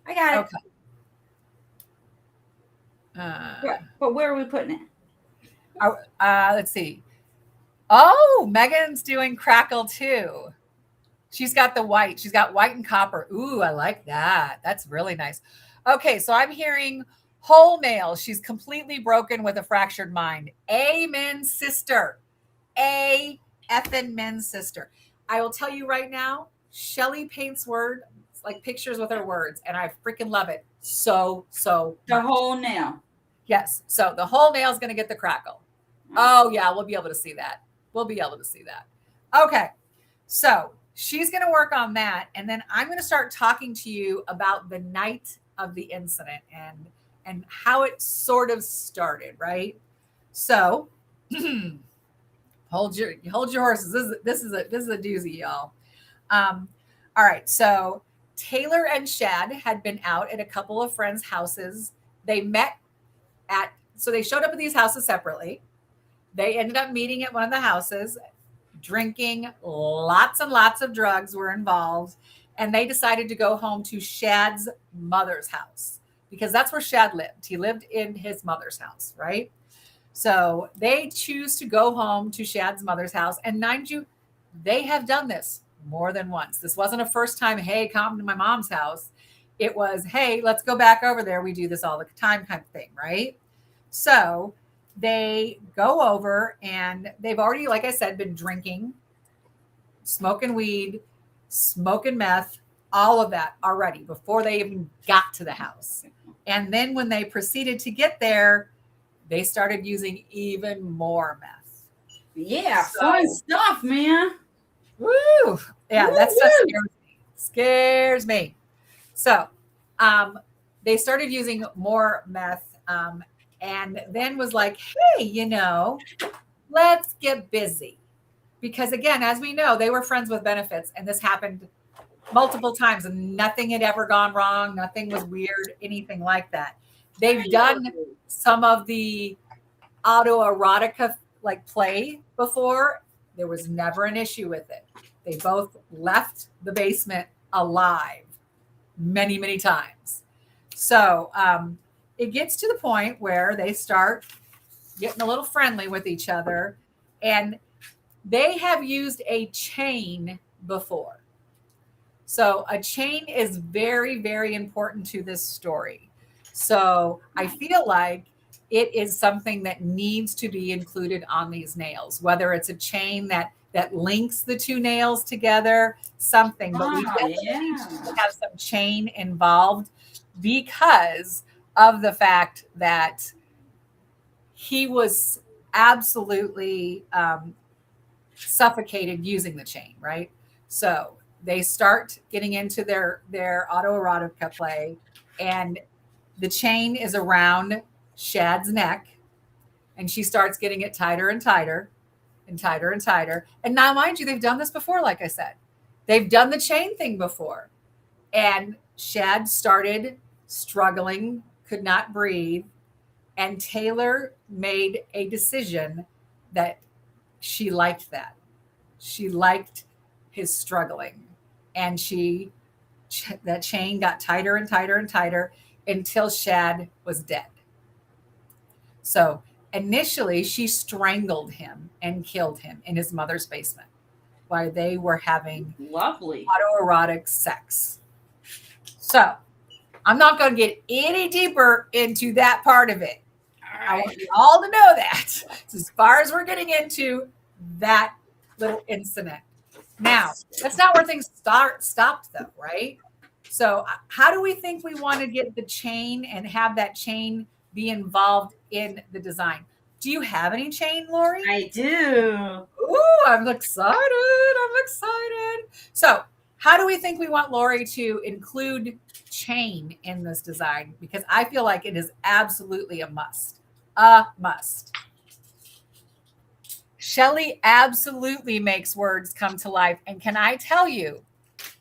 [SPEAKER 2] got it.
[SPEAKER 1] Okay.
[SPEAKER 2] But where are we putting it?
[SPEAKER 1] Let's see. Oh, Megan's doing crackle too. She's got the white. She's got white and copper. Ooh, I like that. That's really nice. Okay, so I'm hearing whole nail. She's completely broken with a fractured mind. Amen, sister. A effing men, sister. I will tell you right now, Shelly paints words like pictures with her words, and I freaking love it so
[SPEAKER 2] The
[SPEAKER 1] much.
[SPEAKER 2] whole nail.
[SPEAKER 1] Yes. So the whole nail is going to get the crackle. Oh yeah, we'll be able to see that. Okay. So she's going to work on that, and then I'm going to start talking to you about the night of the incident and how it sort of started, right? So hold your horses. This is a doozy, y'all. All right. So Taylor and Shad had been out at a couple of friends' houses. They showed up at these houses separately. They ended up meeting at one of the houses, drinking, lots and lots of drugs were involved, and they decided to go home to Shad's mother's house because that's where Shad lived. He lived in his mother's house, right? So they choose to go home to Shad's mother's house, and mind you, they have done this more than once. This wasn't a first time, hey, come to my mom's house. It was, hey, let's go back over there. We do this all the time kind of thing, right? So they go over, and they've already, like I said, been drinking, smoking weed, smoking meth, all of that already before they even got to the house. And then when they proceeded to get there, they started using even more meth.
[SPEAKER 2] Yeah, fun stuff, man.
[SPEAKER 1] Woo! Yeah, that stuff scares me. So they started using more meth, and then was like, hey, let's get busy. Because again, as we know, they were friends with benefits, and this happened multiple times, and nothing had ever gone wrong. Nothing was weird, anything like that. They've done some of the autoerotica like play before. There was never an issue with it. They both left the basement alive many, many times. So it gets to the point where they start getting a little friendly with each other, and they have used a chain before. So a chain is very, very important to this story. So I feel like it is something that needs to be included on these nails, whether it's a chain that links the two nails together, something. But we definitely need to have some chain involved because of the fact that he was absolutely suffocated using the chain, right? So they start getting into their autoerotica play, and the chain is around Shad's neck, and she starts getting it tighter and tighter and tighter and tighter. And now, mind you, they've done this before. Like I said, they've done the chain thing before, and Shad started struggling, could not breathe, and Taylor made a decision that she liked that. She liked his struggling, and that chain got tighter and tighter and tighter until Shad was dead. So initially she strangled him and killed him in his mother's basement while they were having
[SPEAKER 2] lovely
[SPEAKER 1] autoerotic sex. So I'm not going to get any deeper into that part of it.
[SPEAKER 2] Right.
[SPEAKER 1] I want you all to know that. It's as far as we're getting into that little incident. Now, that's not where things stopped though, right? So how do we think we want to get the chain and have that chain be involved in the design? Do you have any chain, Lori?
[SPEAKER 2] I do.
[SPEAKER 1] Ooh, I'm excited. I'm excited. So how do we think we want Lori to include chain in this design? Because I feel like it is absolutely a must. A must. Shelly absolutely makes words come to life. And can I tell you,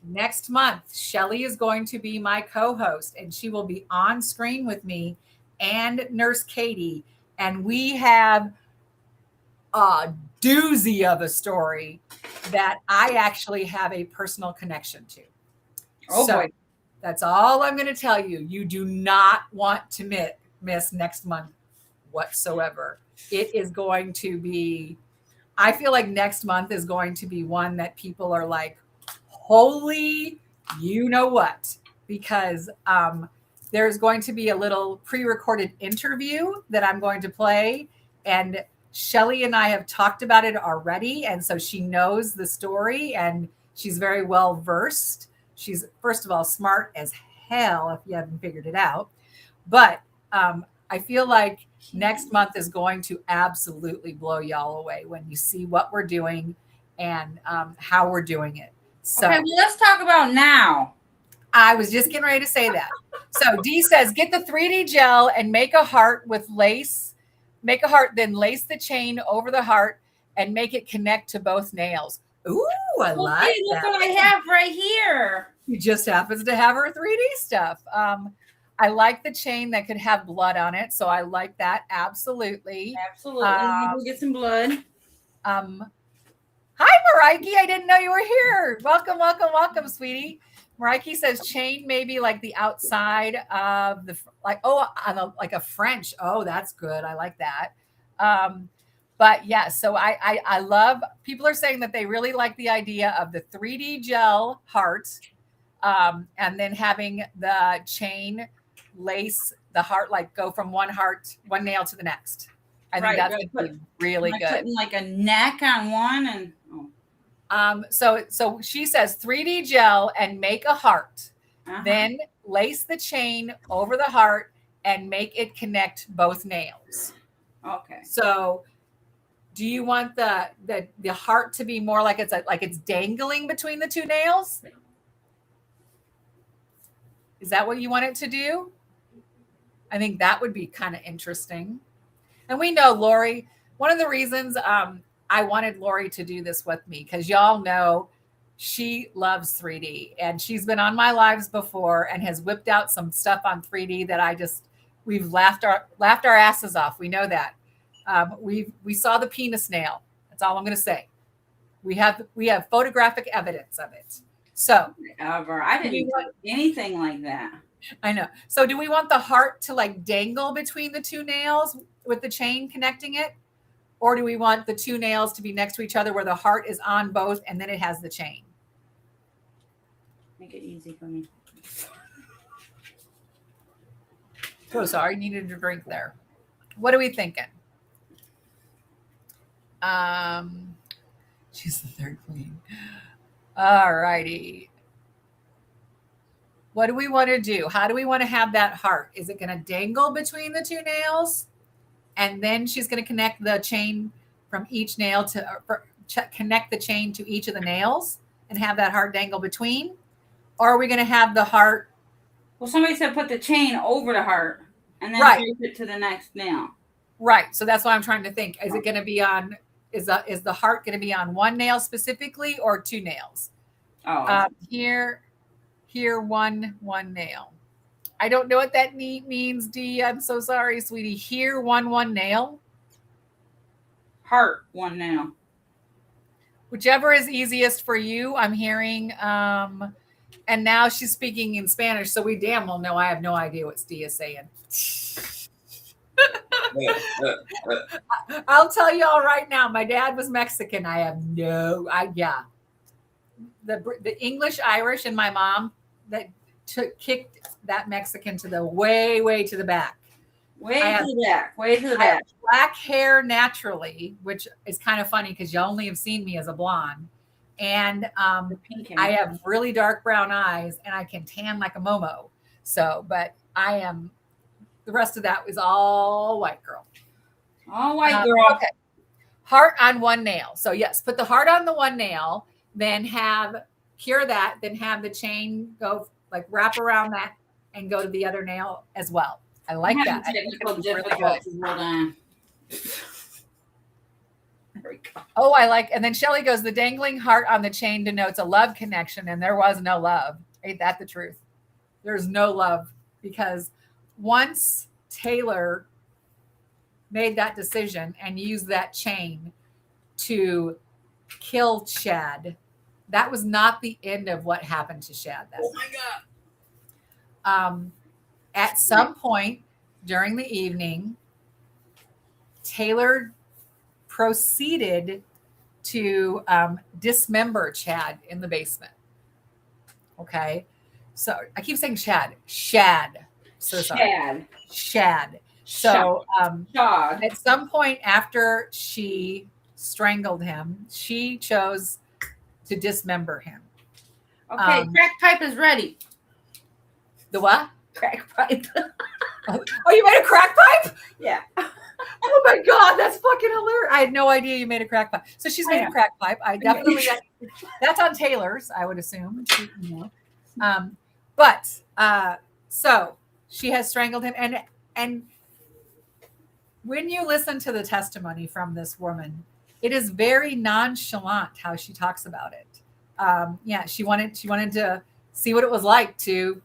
[SPEAKER 1] next month, Shelly is going to be my co-host, and she will be on screen with me and Nurse Katie. And we have a doozy of a story that I actually have a personal connection to.
[SPEAKER 2] Oh, boy.
[SPEAKER 1] That's all I'm going to tell you. You do not want to miss next month whatsoever. It is going to be, I feel like next month is going to be one that people are like, holy, you know what? Because there's going to be a little pre-recorded interview that I'm going to play. And Shelly and I have talked about it already. And so she knows the story and she's very well versed. She's, first of all, smart as hell if you haven't figured it out. But I feel like next month is going to absolutely blow y'all away when you see what we're doing and how we're doing it. So,
[SPEAKER 2] okay, well, let's talk about now.
[SPEAKER 1] I was just getting ready to say that. So Dee says, get the 3D gel and make a heart with lace. Make a heart, then lace the chain over the heart and make it connect to both nails. Ooh, I like that.
[SPEAKER 2] Look what I have right here.
[SPEAKER 1] She just happens to have her 3D stuff. I like the chain that could have blood on it. So I like that. Absolutely.
[SPEAKER 2] Absolutely. Let me go get some blood.
[SPEAKER 1] Hi, Mariki. I didn't know you were here. Welcome, welcome, welcome, sweetie. Mariki says chain maybe like the outside of the, like, like a French. Oh, that's good. I like that. But yeah, so I love, people are saying that they really like the idea of the 3D gel heart and then having the chain lace the heart, like go from one nail to the next. I think that's going to be really good.
[SPEAKER 2] Putting like a neck on one and
[SPEAKER 1] so she says 3D gel and make a heart. Then lace the chain over the heart and make it connect both nails.
[SPEAKER 2] Okay.
[SPEAKER 1] So do you want the heart to be more like it's dangling between the two nails? Is that what you want it to do? I think that would be kind of interesting. And we know Lori, one of the reasons I wanted Lori to do this with me, because y'all know she loves 3D and she's been on my lives before and has whipped out some stuff on 3D that We've laughed our asses off. We know that. We saw the penis nail. That's all I'm going to say. We have photographic evidence of it. So
[SPEAKER 2] Ever. I didn't do anything like that.
[SPEAKER 1] I know. So do we want the heart to like dangle between the two nails with the chain connecting it? Or do we want the two nails to be next to each other where the heart is on both and then it has the chain?
[SPEAKER 2] Make it easy for me.
[SPEAKER 1] Oh, sorry, needed a drink there. What are we thinking? She's the third queen. All righty. What do we want to do? How do we want to have that heart? Is it going to dangle between the two nails? And then she's going to connect the chain from each nail connect the chain to each of the nails and have that heart dangle between? Or are we going to have the heart?
[SPEAKER 2] Well, somebody said put the chain over the heart and then move it to the next nail.
[SPEAKER 1] Right. So that's why I'm trying to think. Is it going to be on, is the heart going to be on one nail specifically or two nails?
[SPEAKER 2] Oh.
[SPEAKER 1] Here, one nail. I don't know what that means, Dee. I'm so sorry, sweetie. Here, one nail.
[SPEAKER 2] Heart, one nail.
[SPEAKER 1] Whichever is easiest for you. I'm hearing, and now she's speaking in Spanish, so we damn well know I have no idea what Dee is saying. I'll tell you all right now. My dad was Mexican. I have yeah. The English, Irish, and my mom that kicked that Mexican to the way to the back.
[SPEAKER 2] Way to the back.
[SPEAKER 1] Black hair naturally, which is kind of funny because you only have seen me as a blonde. And I have really dark brown eyes and I can tan like a Momo. So, but the rest of that was all white girl.
[SPEAKER 2] All white girl.
[SPEAKER 1] Okay. Heart on one nail. So yes, put the heart on the one nail, then cure that, then have the chain go like wrap around that and go to the other nail as well. I like that. I think it's really good.
[SPEAKER 2] There we go.
[SPEAKER 1] Oh, I like, and then Shelly goes, the dangling heart on the chain denotes a love connection, and there was no love. Ain't that the truth? There's no love because once Taylor made that decision and used that chain to kill Shad, that was not the end of what happened to Shad.
[SPEAKER 2] Oh my God.
[SPEAKER 1] At some point during the evening, Taylor proceeded to dismember Chad in the basement. Okay. So I keep saying Shad. So sorry. Shad. So at some point after she strangled him, she chose to dismember him.
[SPEAKER 2] Okay, crack pipe is ready.
[SPEAKER 1] The what?
[SPEAKER 2] Crack pipe.
[SPEAKER 1] Oh, you made a crack pipe?
[SPEAKER 2] Yeah.
[SPEAKER 1] Oh my God, that's fucking hilarious. I had no idea you made a crack pipe. So she's made a crack pipe. I definitely, that's on Taylor's, I would assume. So she has strangled him. And when you listen to the testimony from this woman, it is very nonchalant how she talks about it. She wanted to see what it was like to,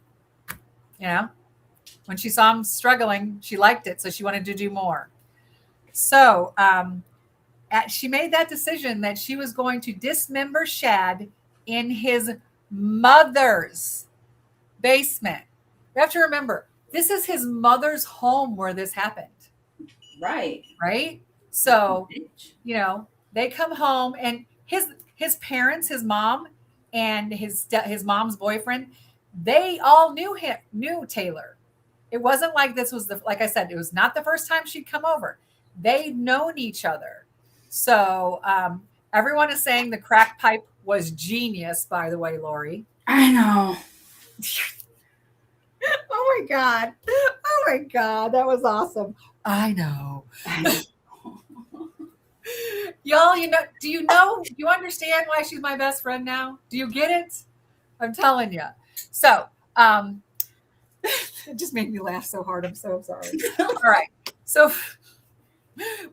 [SPEAKER 1] when she saw him struggling, she liked it. So she wanted to do more. So she made that decision that she was going to dismember Shad in his mother's basement. You have to remember, this is his mother's home where this happened.
[SPEAKER 2] Right.
[SPEAKER 1] So, they come home and his parents, his mom and his mom's boyfriend, they all knew Taylor. It wasn't like this was like I said, it was not the first time she'd come over. They'd known each other. So everyone is saying the crack pipe was genius, by the way, Lori.
[SPEAKER 2] I know.
[SPEAKER 1] Oh my God. That was awesome. I know. Y'all, do you understand why she's my best friend now? Do you get it? I'm telling you. So, it just made me laugh so hard. I'm so sorry. All right. So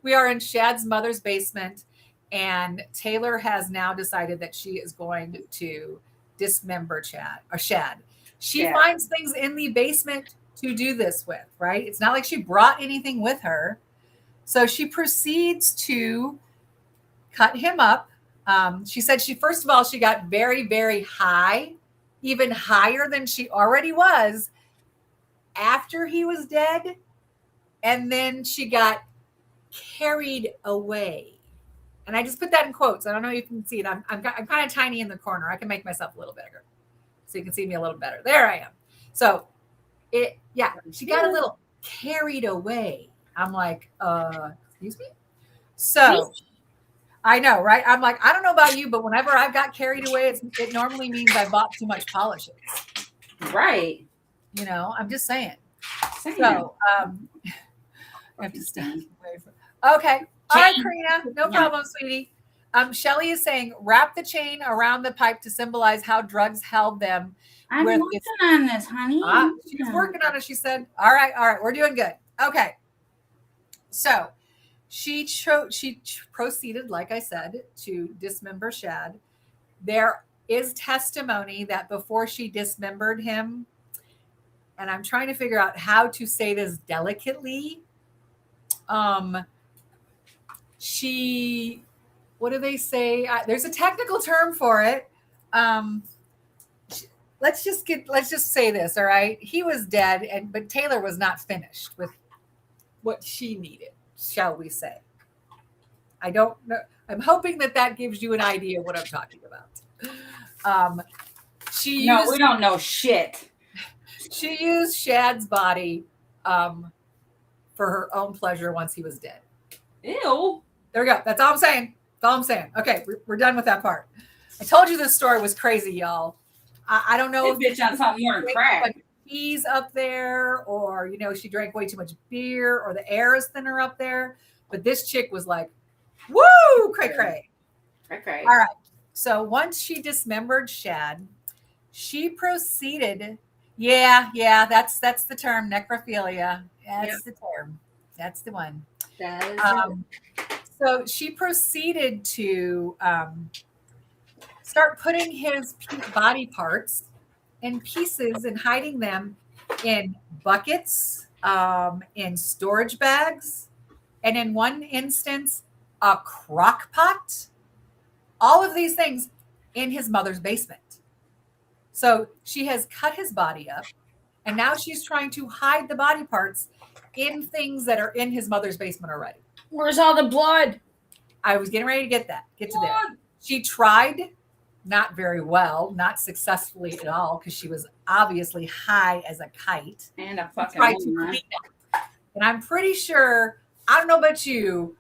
[SPEAKER 1] we are in Shad's mother's basement, and Taylor has now decided that she is going to dismember Shad. She finds things in the basement to do this with, right? It's not like she brought anything with her. So she proceeds to cut him up. She said first of all, she got very, very high, even higher than she already was after he was dead. And then she got carried away. And I just put that in quotes. I don't know if you can see it. I'm kind of tiny in the corner. I can make myself a little bigger so you can see me a little better. There I am. So she got a little carried away. I'm like, excuse me? So I know, right? I'm like, I don't know about you, but whenever I've got carried away, it normally means I bought too much polishes.
[SPEAKER 2] Right.
[SPEAKER 1] You know, I'm just saying. So I have to stand away from. Okay. All right, Karina. No problem, sweetie. Shelly is saying, wrap the chain around the pipe to symbolize how drugs held them.
[SPEAKER 2] I'm working on this, honey.
[SPEAKER 1] She's working on it, she said. All right. We're doing good. Okay. So she proceeded, like I said, to dismember Shad. There is testimony that before she dismembered him, and I'm trying to figure out how to say this delicately. What do they say? There's a technical term for it. Let's just say this. All right. He was dead, but Taylor was not finished with what she needed, shall we say. I don't know. I'm hoping that gives you an idea of what I'm talking about.
[SPEAKER 2] We don't know shit.
[SPEAKER 1] She used Shad's body for her own pleasure once he was dead.
[SPEAKER 2] Ew.
[SPEAKER 1] There we go. That's all I'm saying. That's all I'm saying. Okay, we're done with that part. I told you this story was crazy, y'all. I don't know
[SPEAKER 2] if bitch on something more than crack.
[SPEAKER 1] Peas up there, or she drank way too much beer, or the air is thinner up there. But this chick was like, "Woo, cray cray."
[SPEAKER 2] Cray.
[SPEAKER 1] All right. So once she dismembered Shad, she proceeded. Yeah, that's the term, necrophilia. That's the term. That's the one.
[SPEAKER 2] That is
[SPEAKER 1] so she proceeded to start putting his body parts in pieces and hiding them in buckets, in storage bags, and in one instance, a crock pot. All of these things in his mother's basement. So she has cut his body up, and now she's trying to hide the body parts in things that are in his mother's basement already.
[SPEAKER 2] Where's all the blood?
[SPEAKER 1] I was getting ready to get to there. She tried, not very well, not successfully at all, because she was obviously high as a kite.
[SPEAKER 2] And a fucking woman.
[SPEAKER 1] And I'm pretty sure, I don't know about you,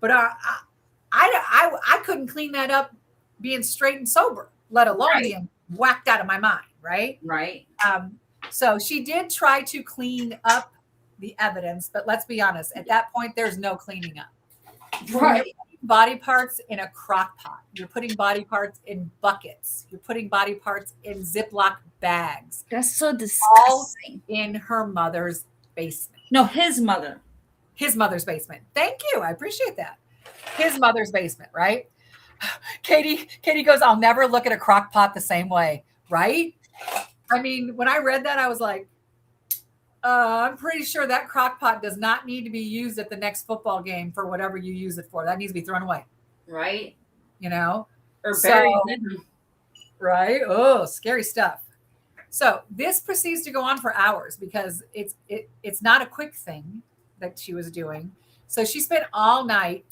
[SPEAKER 1] but I couldn't clean that up being straight and sober, let alone being whacked out of my mind, right?
[SPEAKER 2] Right.
[SPEAKER 1] So she did try to clean up the evidence, but let's be honest, at that point, there's no cleaning up.
[SPEAKER 2] Right.
[SPEAKER 1] You're putting body parts in a crock pot. You're putting body parts in buckets. You're putting body parts in Ziploc bags.
[SPEAKER 2] That's so disgusting.
[SPEAKER 1] All in her mother's basement.
[SPEAKER 2] No, his mother.
[SPEAKER 1] His mother's basement. Thank you. I appreciate that. His mother's basement, right? Katie goes, I'll never look at a crock pot the same way, right? I mean, when I read that, I was like, I'm pretty sure that crock pot does not need to be used at the next football game for whatever you use it for. That needs to be thrown away.
[SPEAKER 2] Right.
[SPEAKER 1] Or
[SPEAKER 2] buried.
[SPEAKER 1] Right? Oh, scary stuff. So this proceeds to go on for hours because it's not a quick thing that she was doing. So she spent all night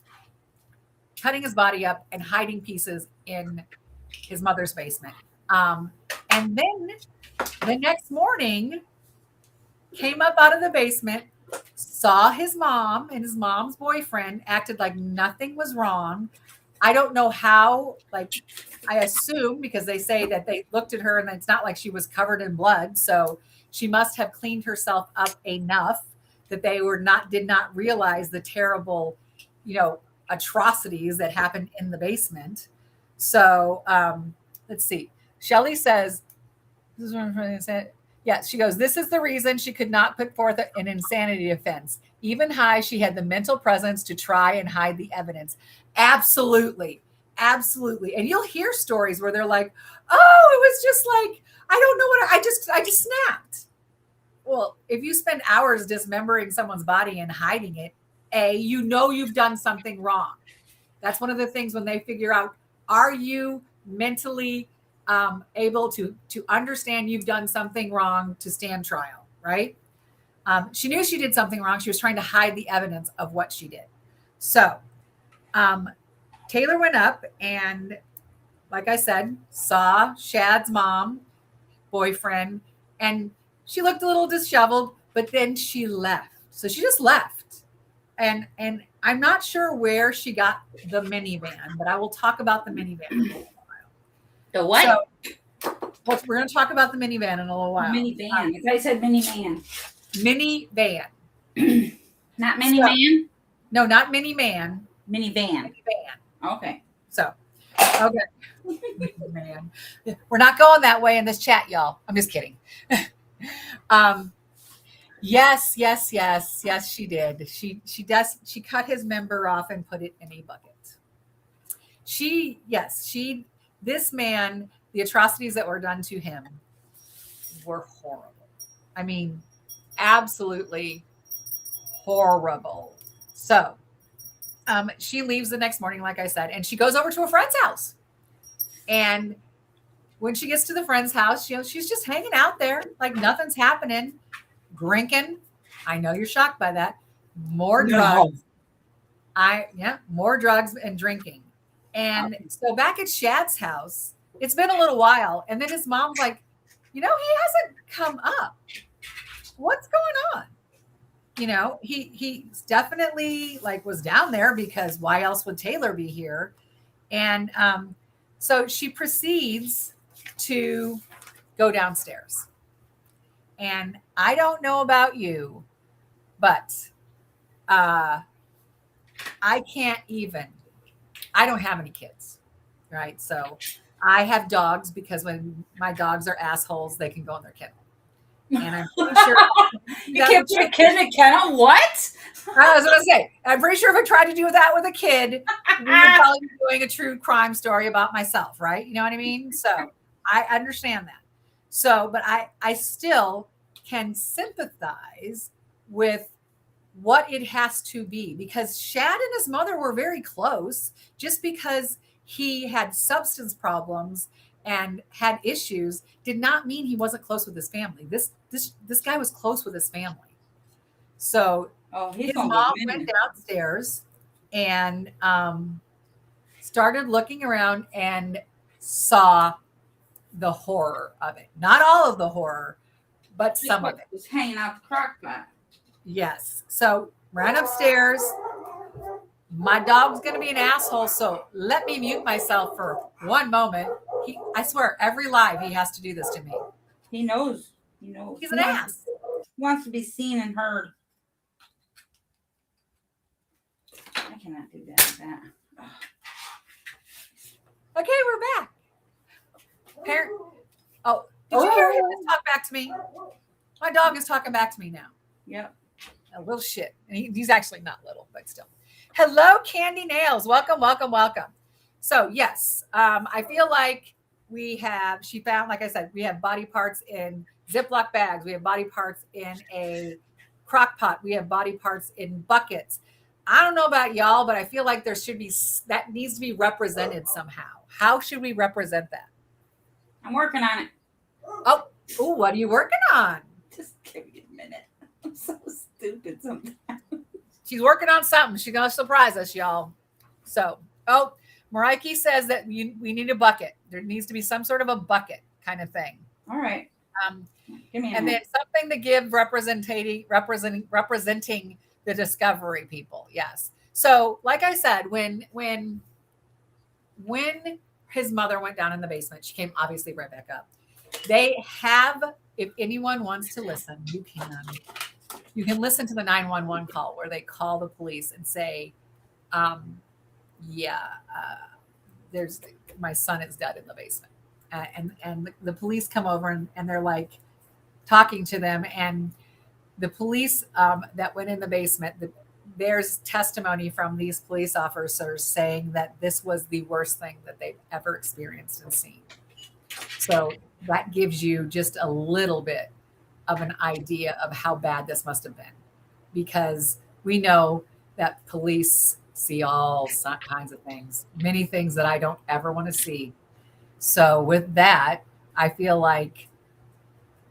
[SPEAKER 1] cutting his body up and hiding pieces in his mother's basement. And then the next morning came up out of the basement, saw his mom and his mom's boyfriend, acted like nothing was wrong. I don't know how, I assume because they say that they looked at her and it's not like she was covered in blood. So she must have cleaned herself up enough that they did not realize the terrible, atrocities that happened in the basement. So let's see. Shelley says, this is what I'm trying to say. Yes, she goes, this is the reason she could not put forth an insanity defense. Even high, she had the mental presence to try and hide the evidence. Absolutely. Absolutely. And you'll hear stories where they're like, oh, it was just like, I don't know what I just snapped. Well, if you spend hours dismembering someone's body and hiding it, you know you've done something wrong. That's one of the things when they figure out, are you mentally able to understand you've done something wrong to stand trial, right? She knew she did something wrong. She was trying to hide the evidence of what she did. So Taylor went up and, like I said, saw Shad's mom, boyfriend, and she looked a little disheveled, but then she left. So she just left. And I'm not sure where she got the minivan, but I will talk about the minivan in a little while.
[SPEAKER 2] The what?
[SPEAKER 1] So, we're going to talk about the minivan in a little while.
[SPEAKER 2] Minivan. I said minivan.
[SPEAKER 1] Minivan.
[SPEAKER 2] Not minivan?
[SPEAKER 1] No, not minivan.
[SPEAKER 2] Minivan.
[SPEAKER 1] Minivan.
[SPEAKER 2] Okay.
[SPEAKER 1] So, okay. Man, we're not going that way in this chat, y'all. I'm just kidding. Yes, she did. She cut his member off and put it in a bucket. This man, the atrocities that were done to him were horrible. I mean, absolutely horrible. So, she leaves the next morning, like I said, and she goes over to a friend's house. And when she gets to the friend's house, she's just hanging out there like nothing's happening, drinking. I know you're shocked by that. More drugs. More drugs and drinking. And so back at Shad's house, it's been a little while. And then his mom's like, he hasn't come up. What's going on? He definitely was down there, because why else would Taylor be here? And so she proceeds to go downstairs. And I don't know about you, but I don't have any kids, right? So I have dogs, because when my dogs are assholes, they can go in their kennel. And I'm pretty sure
[SPEAKER 2] you can't put a kid in a kennel. What?
[SPEAKER 1] I was going to say, I'm pretty sure if I tried to do that with a kid, we would probably be doing a true crime story about myself, right? You know what I mean? So I understand that. So, but I still can sympathize with what it has to be, because Shad and his mother were very close. Just because he had substance problems and had issues did not mean he wasn't close with his family. This guy was close with his family. So his mom went downstairs and started looking around and saw the horror of it. Not all of the horror, but some of it.
[SPEAKER 2] Was hanging out the crock pot.
[SPEAKER 1] Yes. So ran upstairs. My dog's going to be an asshole, so let me mute myself for one moment. I swear, every live he has to do this to me.
[SPEAKER 2] He knows.
[SPEAKER 1] He's an ass.
[SPEAKER 2] He wants to be seen and heard. I cannot do that with that.
[SPEAKER 1] Okay, we're back. Did you hear him just talk back to me? My dog is talking back to me now.
[SPEAKER 2] Yep.
[SPEAKER 1] A little shit. And he's actually not little, but still. Hello, Candy Nails. Welcome. So, yes, I feel like she found, like I said, we have body parts in Ziploc bags. We have body parts in a crock pot. We have body parts in buckets. I don't know about y'all, but I feel like that needs to be represented somehow. How should we represent that?
[SPEAKER 2] I'm working on it.
[SPEAKER 1] Oh, what are you working on?
[SPEAKER 2] Just give me a minute. I'm so stupid sometimes.
[SPEAKER 1] She's working on something. She's going to surprise us, y'all. So, Maraiki says that we need a bucket. There needs to be some sort of a bucket kind of thing.
[SPEAKER 2] All right.
[SPEAKER 1] Give me then something to give representing the discovery people. Yes. So, like I said, when his mother went down in the basement, she came obviously right back up. They have, if anyone wants to listen, you can listen to the 911 call where they call the police and say, there's my son is dead in the basement. And the police come over and they're like talking to them. And the police that went in the basement, there's testimony from these police officers saying that this was the worst thing that they've ever experienced and seen. So that gives you just a little bit of an idea of how bad this must have been, because we know that police see all kinds of things, many things that I don't ever want to see. So with that, I feel like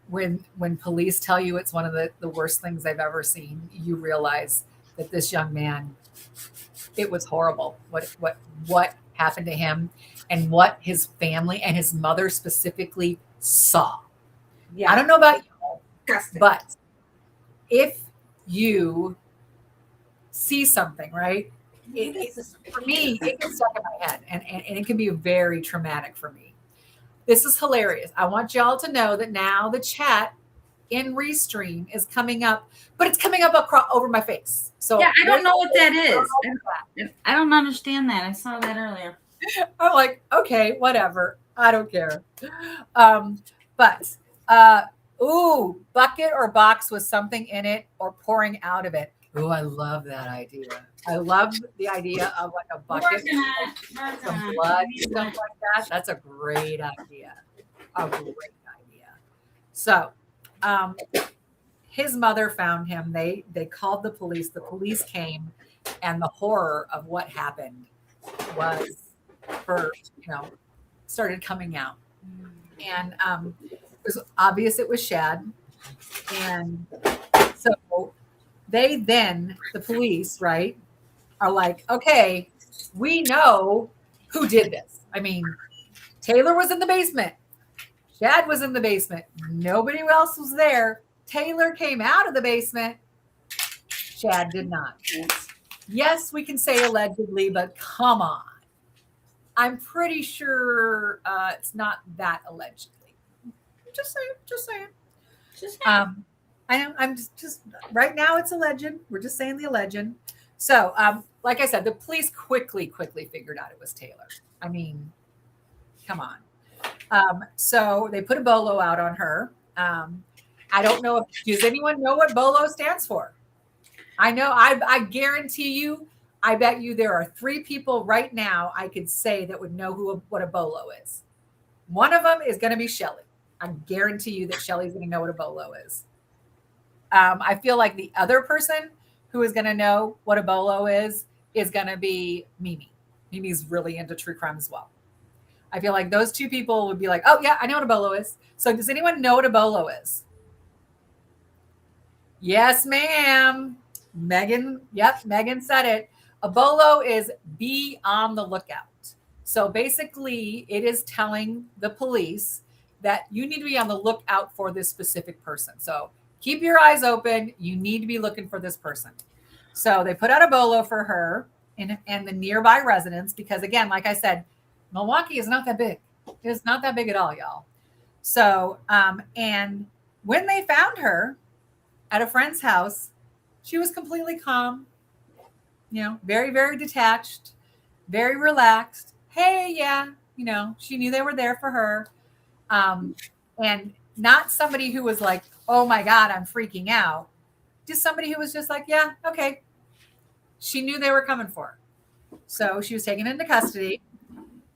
[SPEAKER 1] when police tell you it's one of the worst things they've ever seen, you realize that this young man, it was horrible what happened to him and what his family and his mother specifically saw.
[SPEAKER 2] Yeah.
[SPEAKER 1] I don't know about you,
[SPEAKER 2] Disgusting.
[SPEAKER 1] but if you see something, right? For me, it gets stuck in my head, and it can be very traumatic for me. This is hilarious. I want y'all to know that now the chat in Restream is coming up, but it's coming up over my face. So
[SPEAKER 2] yeah, I don't know what that is. I don't understand that. I saw that earlier.
[SPEAKER 1] I'm like, okay, whatever. I don't care. But bucket or box with something in it or pouring out of it. Ooh, I love that idea. I love the idea of like a bucket, some blood, stuff like that. That's a great idea. A great idea. So, his mother found him. They called the police. The police came, and the horror of what happened was, started coming out, and it was obvious it was Shad, and so the police, right, are like, okay, we know who did this. I mean, Taylor was in the basement. Shad was in the basement. Nobody else was there. Taylor came out of the basement. Shad did not. Yes, we can say allegedly, but come on. I'm pretty sure it's not that allegedly. Just saying. I know. I'm just right now it's a legend. We're just saying the legend. So, like I said, the police quickly figured out it was Taylor. I mean, come on. So they put a bolo out on her. I don't know does anyone know what bolo stands for? I know. I guarantee you. I bet you there are 3 people right now I could say that would know what a bolo is. One of them is going to be Shelly. I guarantee you that Shelly's going to know what a bolo is. I feel like the other person who is going to know what a bolo is going to be Mimi. Mimi's really into true crime as well. I feel like those 2 people would be like, oh, yeah, I know what a bolo is. So does anyone know what a bolo is? Yes, ma'am. Megan. Yep, Megan said it. A bolo is be on the lookout. So basically, it is telling the police that you need to be on the lookout for this specific person. So keep your eyes open. You need to be looking for this person. So they put out a bolo for her in the nearby residents because, again, like I said, Milwaukee is not that big. It's not that big at all, y'all. So, and when they found her at a friend's house, she was completely calm, very, very detached, very relaxed. Hey, yeah, she knew they were there for her. And not somebody who was like, oh my God, I'm freaking out. Just somebody who was just like, yeah, okay. She knew they were coming for her. So she was taken into custody.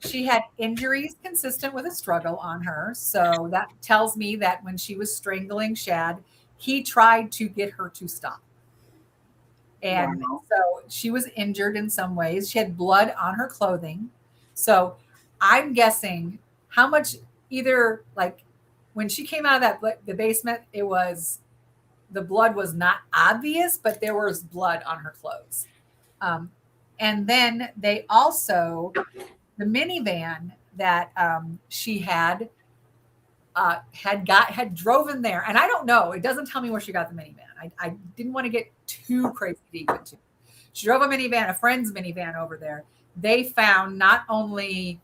[SPEAKER 1] She had injuries consistent with a struggle on her. So that tells me that when she was strangling Shad, he tried to get her to stop. And so she was injured in some ways. She had blood on her clothing. So I'm guessing how much either like when she came out of the basement, the blood was not obvious, but there was blood on her clothes. And then they also, the minivan that she had driven there. And I don't know, it doesn't tell me where she got the minivan. I didn't want to get too crazy deep into it. She drove a friend's minivan over there. They found not only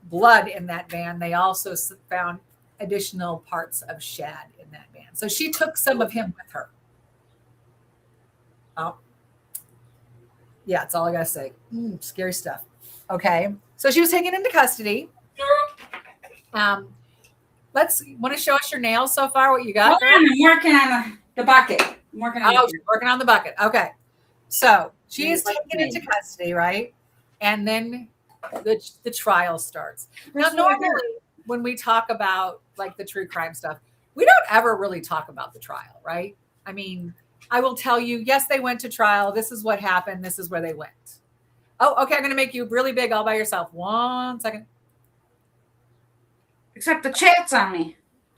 [SPEAKER 1] blood in that van, they also found additional parts of Shad in that van. So she took some of him with her. Oh, yeah, that's all I got to say. Scary stuff. Okay. So she was taken into custody. Want to show us your nails so far, what you got?
[SPEAKER 2] I'm working on the bucket.
[SPEAKER 1] She's working on the bucket. Okay. So she is taken into custody, right? And then the trial starts. Now, normally when we talk about like the true crime stuff, we don't ever really talk about the trial, right? I mean, I will tell you, yes, they went to trial. This is what happened. This is where they went. Oh, okay. I'm going to make you really big all by yourself. 1 second.
[SPEAKER 2] Except the chat's on me.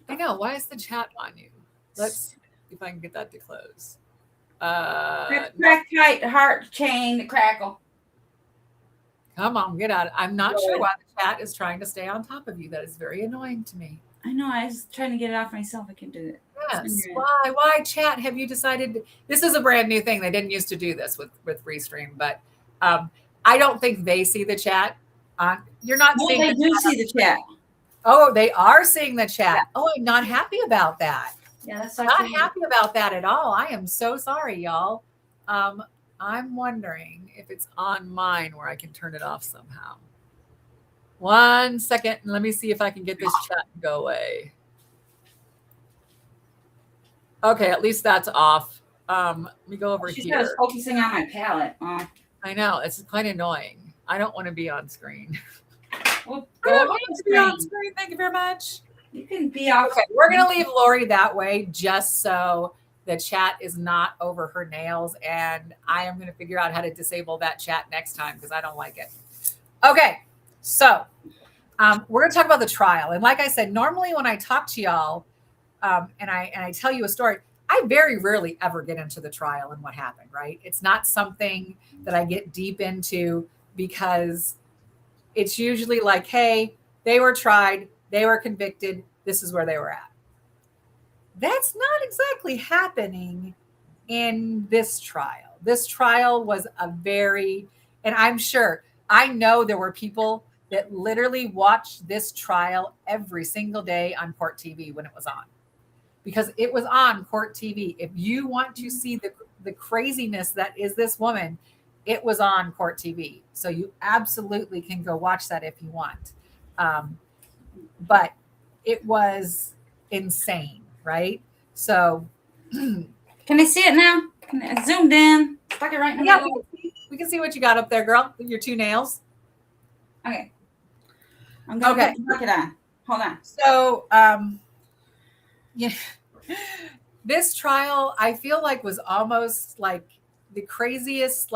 [SPEAKER 1] I know. Why is the chat on you? Let's see if I can get that to close.
[SPEAKER 2] Crack tight, heart chain, crackle.
[SPEAKER 1] Come on, get out. I'm not sure why the chat is trying to stay on top of you. That is very annoying to me.
[SPEAKER 2] I know. I was trying to get it off myself. I can do it.
[SPEAKER 1] Yes. Why? Why, chat? Have you decided? This is a brand new thing. They didn't used to do this with Restream, but I don't think they see the chat. You're not seeing.
[SPEAKER 2] They do see the chat.
[SPEAKER 1] Oh, they are seeing the chat. Oh, I'm not happy about that.
[SPEAKER 2] Yeah, that's
[SPEAKER 1] not happy about that at all. I am so sorry, y'all. I'm wondering if it's on mine where I can turn it off somehow. 1 second. Let me see if I can get this chat to go away. Okay, at least that's off. Let me go over
[SPEAKER 2] She
[SPEAKER 1] here.
[SPEAKER 2] was focusing on my palette.
[SPEAKER 1] I know. It's quite annoying. I don't want to be on screen.
[SPEAKER 2] Well,
[SPEAKER 1] I don't want to be on screen. Thank you very much.
[SPEAKER 2] You can be off.
[SPEAKER 1] Okay, we're going to leave Lori that way just so the chat is not over her nails. And I am going to figure out how to disable that chat next time because I don't like it. Okay, so we're going to talk about the trial. And like I said, normally when I talk to y'all and I tell you a story, I very rarely ever get into the trial and what happened, right? It's not something that I get deep into because it's usually like, hey, they were tried, they were convicted, this is where they were at. That's not exactly happening in this trial. This trial was and I'm sure, I know there were people that literally watched this trial every single day on Court TV when it was on. Because it was on Court TV. If you want to see the craziness that is this woman, it was on Court TV. So you absolutely can go watch that if you want. But it was insane, right? So
[SPEAKER 2] can I see it now? Can I zoomed in? Stuck it right in the middle.
[SPEAKER 1] We can see what you got up there, girl. Your 2 nails.
[SPEAKER 2] Okay. I'm gonna put the bucket on. Hold on.
[SPEAKER 1] So yeah. This trial, I feel like, was almost like the craziest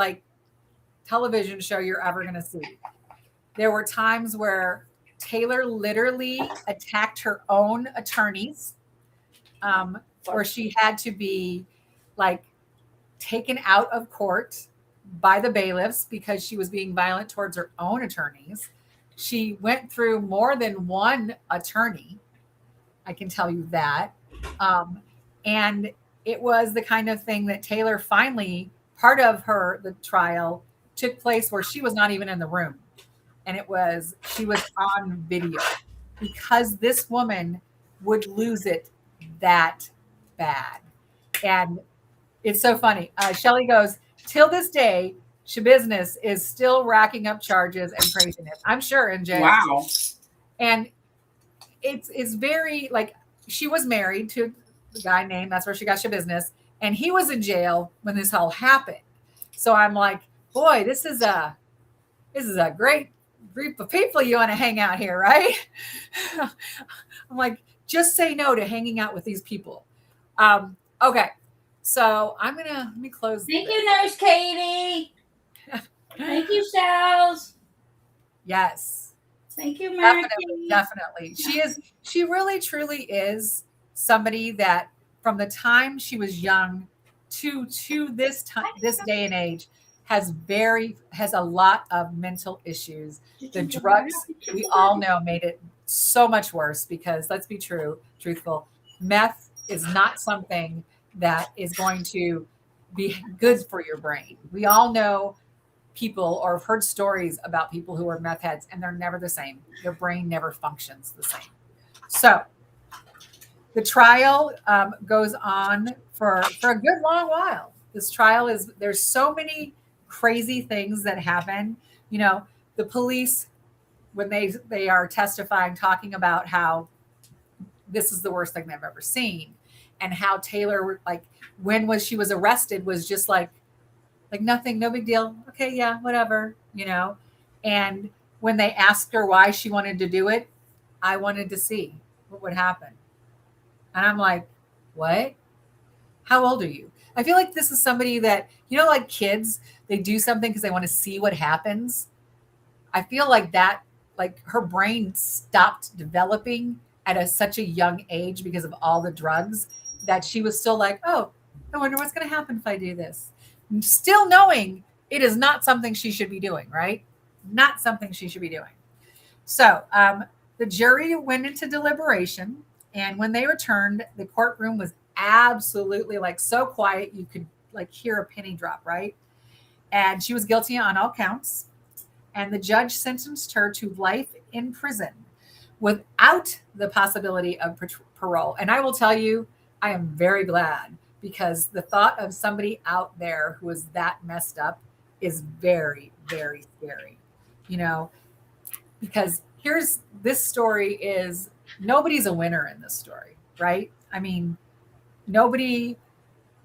[SPEAKER 1] television show you're ever going to see. There were times where Taylor literally attacked her own attorneys, where she had to be taken out of court by the bailiffs because she was being violent towards her own attorneys. She went through more than one attorney. I can tell you that. And it was the kind of thing that Taylor finally, part of the trial took place where she was not even in the room. And she was on video because this woman would lose it that bad. And it's so funny. Shelly goes, till this day, Schabusiness is still racking up charges and craziness. I'm sure in jail.
[SPEAKER 2] Wow.
[SPEAKER 1] And it's very she was married to the guy named, that's where she got Schabusiness, and he was in jail when this all happened. So I'm like, boy, this is a great group of people you want to hang out here, right? I'm like, just say no to hanging out with these people. Okay, so let me close.
[SPEAKER 2] Thank you, Nurse Katie. Thank you, Shells.
[SPEAKER 1] Yes.
[SPEAKER 2] Thank you, Mary.
[SPEAKER 1] Definitely. She really, truly is somebody that from the time she was young to this day and age has a lot of mental issues. The drugs, we all know, made it so much worse because let's be truthful, meth is not something that is going to be good for your brain. We all know people or have heard stories about people who are meth heads and they're never the same. Their brain never functions the same. So the trial goes on for a good long while. This trial there's so many crazy things that happen. The police, when they are testifying, talking about how this is the worst thing they've ever seen and how Taylor, when she was arrested was just like nothing, no big deal. Okay, yeah, whatever, And when they asked her why she wanted to do it, I wanted to see what would happen. And I'm like, what? How old are you? I feel like this is somebody that, like kids, they do something because they want to see what happens. I feel like that, like her brain stopped developing at such a young age because of all the drugs that she was still like, oh, I wonder what's going to happen if I do this. Still knowing it is not something she should be doing, right? Not something she should be doing. So the jury went into deliberation. And when they returned, the courtroom was absolutely like so quiet you could like hear a penny drop, right? And she was guilty on all counts. And the judge sentenced her to life in prison without the possibility of parole. And I will tell you, I am very glad, because the thought of somebody out there who is that messed up is very, very scary, because this story is, nobody's a winner in this story, right? I mean, nobody.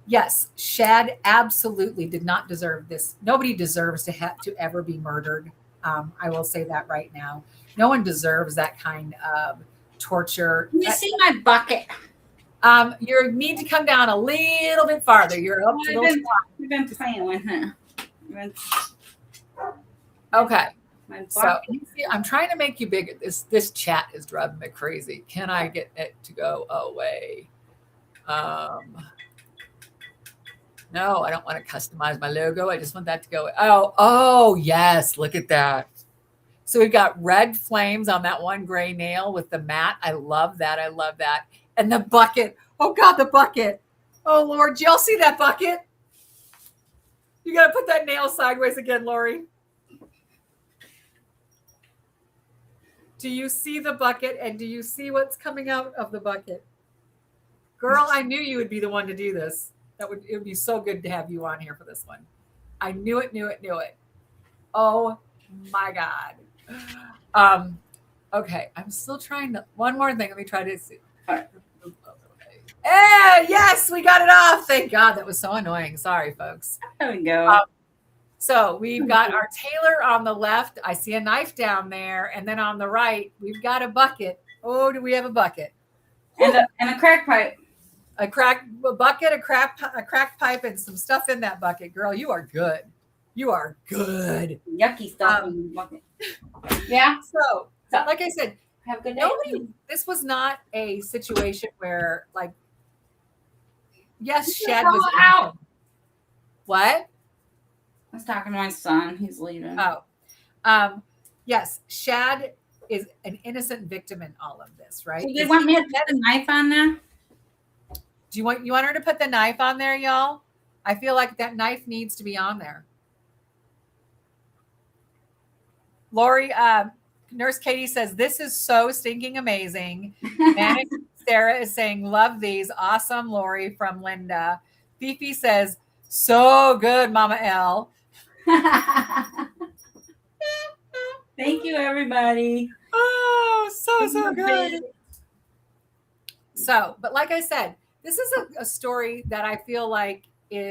[SPEAKER 1] Yes, Shad absolutely did not deserve this. Nobody deserves to have to ever be murdered. I will say that right now. No one deserves that kind of torture.
[SPEAKER 2] Can you see my bucket?
[SPEAKER 1] You need to come down a little bit farther. You're up to those.
[SPEAKER 2] We've been playing with it.
[SPEAKER 1] Okay.
[SPEAKER 2] My
[SPEAKER 1] So
[SPEAKER 2] bucket.
[SPEAKER 1] I'm trying to make you bigger. This chat is driving me crazy. Can I get it to go away? No, I don't want to customize my logo. I just want that to go. Oh, yes. Look at that. So we've got red flames on that one gray nail with the mat. I love that. I love that. And the bucket. Oh, God, the bucket. Oh, Lord. Y'all see that bucket? You got to put that nail sideways again, Lori. Do you see the bucket? And do you see what's coming out of the bucket? Girl, I knew you would be the one to do this. It would be so good to have you on here for this one. I knew it. Oh my God. Okay. I'm still trying to, one more thing. Let me try to see. Yes, we got it off. Thank God. That was so annoying. Sorry, folks.
[SPEAKER 2] There we go.
[SPEAKER 1] So we've got our Taylor on the left. I see a knife down there. And then on the right, we've got a bucket. Oh, do we have a bucket?
[SPEAKER 2] And a crack pipe.
[SPEAKER 1] A bucket, a crack pipe, and some stuff in that bucket. Girl, you are good. You are good.
[SPEAKER 2] Yucky stuff in the bucket. Yeah.
[SPEAKER 1] So, like I said,
[SPEAKER 2] have a good day.
[SPEAKER 1] This was not a situation where, like, yes,
[SPEAKER 2] You
[SPEAKER 1] Shad
[SPEAKER 2] can
[SPEAKER 1] was
[SPEAKER 2] call out.
[SPEAKER 1] innocent. What?
[SPEAKER 2] I was talking to my son. He's leaving.
[SPEAKER 1] Oh, yes, Shad is an innocent victim in all of this, right?
[SPEAKER 2] So they want me to put the knife on there?
[SPEAKER 1] Do you want her to put the knife on there, y'all? I feel like that knife needs to be on there. Lori, Nurse Katie says, this is so stinking amazing. Manic Sarah is saying, love these. Awesome, Lori, from Linda. Fifi says, so good, Mama L.
[SPEAKER 2] Thank you, everybody.
[SPEAKER 1] Oh, so good. So, but like I said, this is a story that I feel like it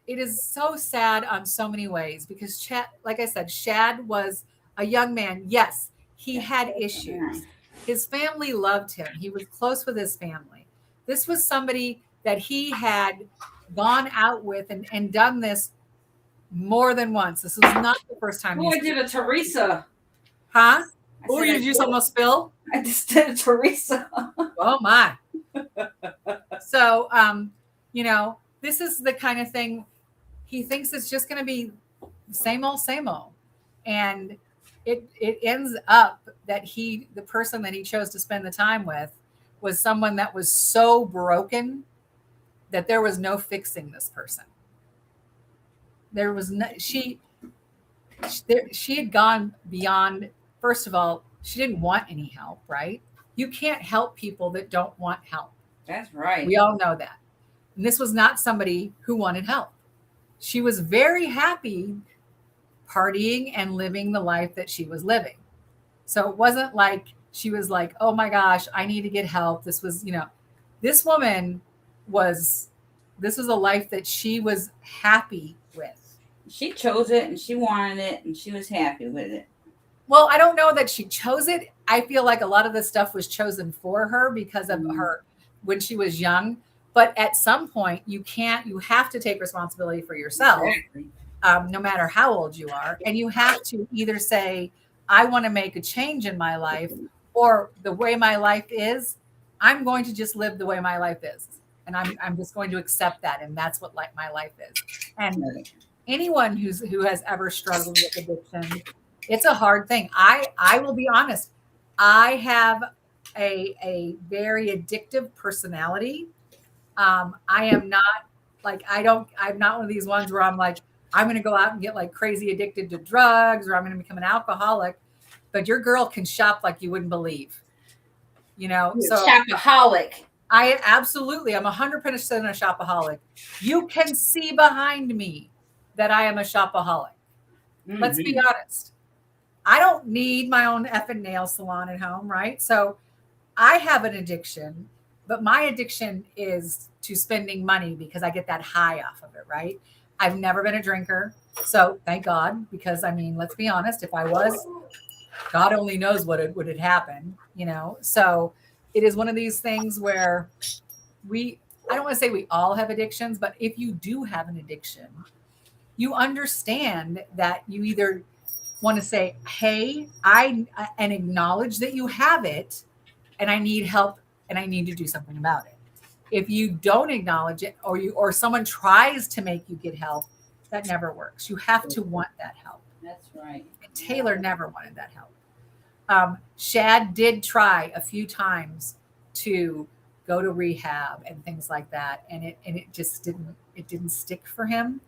[SPEAKER 1] is so sad on so many ways, because like I said, Shad was a young man. Yes, he had issues. His family loved him. He was close with his family. This was somebody that he had gone out with and done this more than once. This was not the first time.
[SPEAKER 2] Oh, I did a Teresa.
[SPEAKER 1] Huh? Oh, you just almost spill?
[SPEAKER 2] I just did a Teresa.
[SPEAKER 1] Oh my. So, this is the kind of thing he thinks it's just going to be same old. And it ends up that the person that he chose to spend the time with was someone that was so broken that there was no fixing this person. There was no, she had gone beyond. First of all, she didn't want any help, right? You can't help people that don't want help.
[SPEAKER 2] That's right.
[SPEAKER 1] We all know that. And this was not somebody who wanted help. She was very happy partying and living the life that she was living. So it wasn't like she was like, oh my gosh, I need to get help. This was, this woman this was a life that she was happy with.
[SPEAKER 2] She chose it and she wanted it and she was happy with it.
[SPEAKER 1] Well, I don't know that she chose it. I feel like a lot of this stuff was chosen for her because of her when she was young. But at some point, you have to take responsibility for yourself,
[SPEAKER 2] Exactly.
[SPEAKER 1] no matter how old you are. And you have to either say, I want to make a change in my life, or the way my life is, I'm going to just live the way my life is. And I'm just going to accept that. And that's what my life is. And anyone who has ever struggled with addiction, it's a hard thing. I will be honest. I have a very addictive personality. I am not I'm not one of these ones where I'm like, I'm going to go out and get like crazy addicted to drugs, or I'm going to become an alcoholic. But your girl can shop like you wouldn't believe, so
[SPEAKER 2] Shopaholic.
[SPEAKER 1] I'm 100% a shopaholic. You can see behind me that I am a shopaholic.
[SPEAKER 2] Mm-hmm.
[SPEAKER 1] Let's be honest. I don't need my own effing nail salon at home, right? So I have an addiction, but my addiction is to spending money because I get that high off of it, right? I've never been a drinker. So thank God, because let's be honest, if I was, God only knows what would have happened, So it is one of these things where I don't want to say we all have addictions, but if you do have an addiction, you understand that you either want to say, hey, and acknowledge that you have it and I need help and I need to do something about it. If you don't acknowledge it, or someone tries to make you get help, that never works. You have to want that help.
[SPEAKER 2] That's right.
[SPEAKER 1] And Taylor never wanted that help. Shad did try a few times to go to rehab and things like that, and it just didn't stick for him.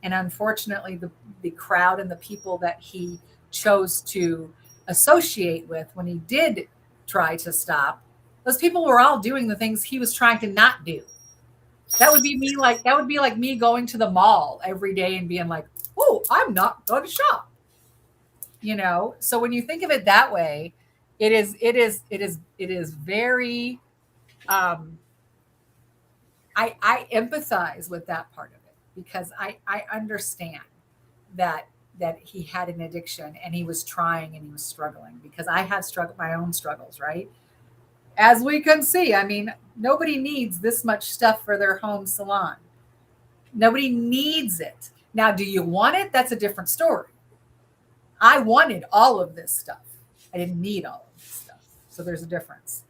[SPEAKER 1] And unfortunately, the crowd and the people that he chose to associate with when he did try to stop, those people were all doing the things he was trying to not do. That would be like me going to the mall every day and being like, oh, I'm not going to shop. So when you think of it that way, it is very, I empathize with that part of it, because I understand that he had an addiction and he was trying and he was struggling, because I have my own struggles, right? As we can see, nobody needs this much stuff for their home salon. Nobody needs it. Now, do you want it? That's a different story. I wanted all of this stuff. I didn't need all of this stuff. So there's a difference.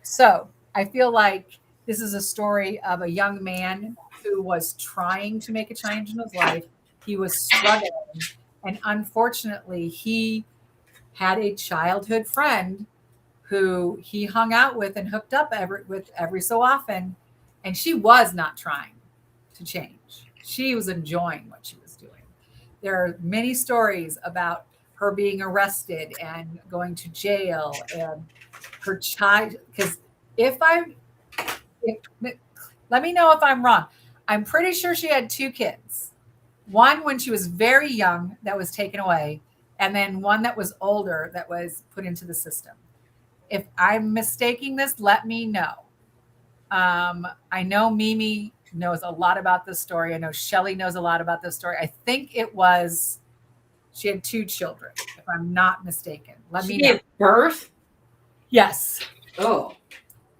[SPEAKER 1] So I feel like this is a story of a young man who was trying to make a change in his life. He was struggling. And unfortunately, he had a childhood friend who he hung out with and hooked up every so often. And she was not trying to change. She was enjoying what she was doing. There are many stories about her being arrested and going to jail, and her child, because let me know if I'm wrong. I'm pretty sure she had 2 kids. One when she was very young that was taken away, and then one that was older that was put into the system. If I'm mistaking this, let me know. I know Mimi knows a lot about this story. I know Shelly knows a lot about this story. I think she had 2 children, if I'm not mistaken. Let me know.
[SPEAKER 2] She gave birth?
[SPEAKER 1] Yes.
[SPEAKER 2] Oh.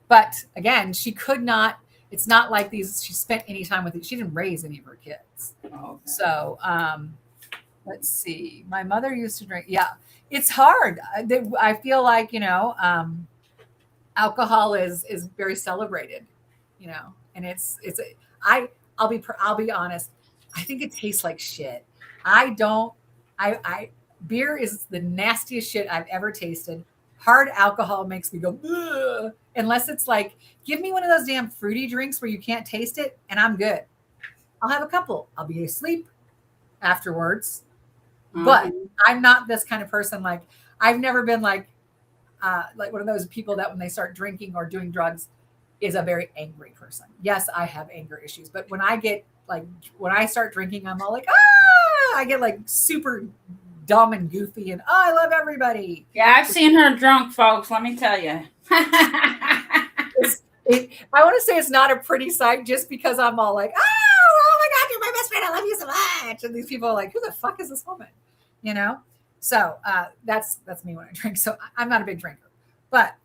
[SPEAKER 1] But again, she could not, it's not like she spent any time with it. She didn't raise any of her kids.
[SPEAKER 2] Oh, okay.
[SPEAKER 1] So, let's see. My mother used to drink. Yeah. It's hard. I feel like, alcohol is very celebrated, and I'll be honest. I think it tastes like shit. Beer is the nastiest shit I've ever tasted. Hard alcohol makes me go, ugh, unless it's like, give me one of those damn fruity drinks where you can't taste it and I'm good. I'll have a couple. I'll be asleep afterwards. Mm-hmm. But I'm not this kind of person. Like, I've never been like one of those people that when they start drinking or doing drugs is a very angry person. Yes, I have anger issues, but when I start drinking, I'm all like, I get like super dumb and goofy and I love everybody.
[SPEAKER 2] Yeah, I've seen her drunk, folks. Let me tell you.
[SPEAKER 1] I want to say it's not a pretty sight just because I'm all like, oh my God, you're my best friend. I love you so much. And these people are like, who the fuck is this woman? So that's me when I drink. So I'm not a big drinker, but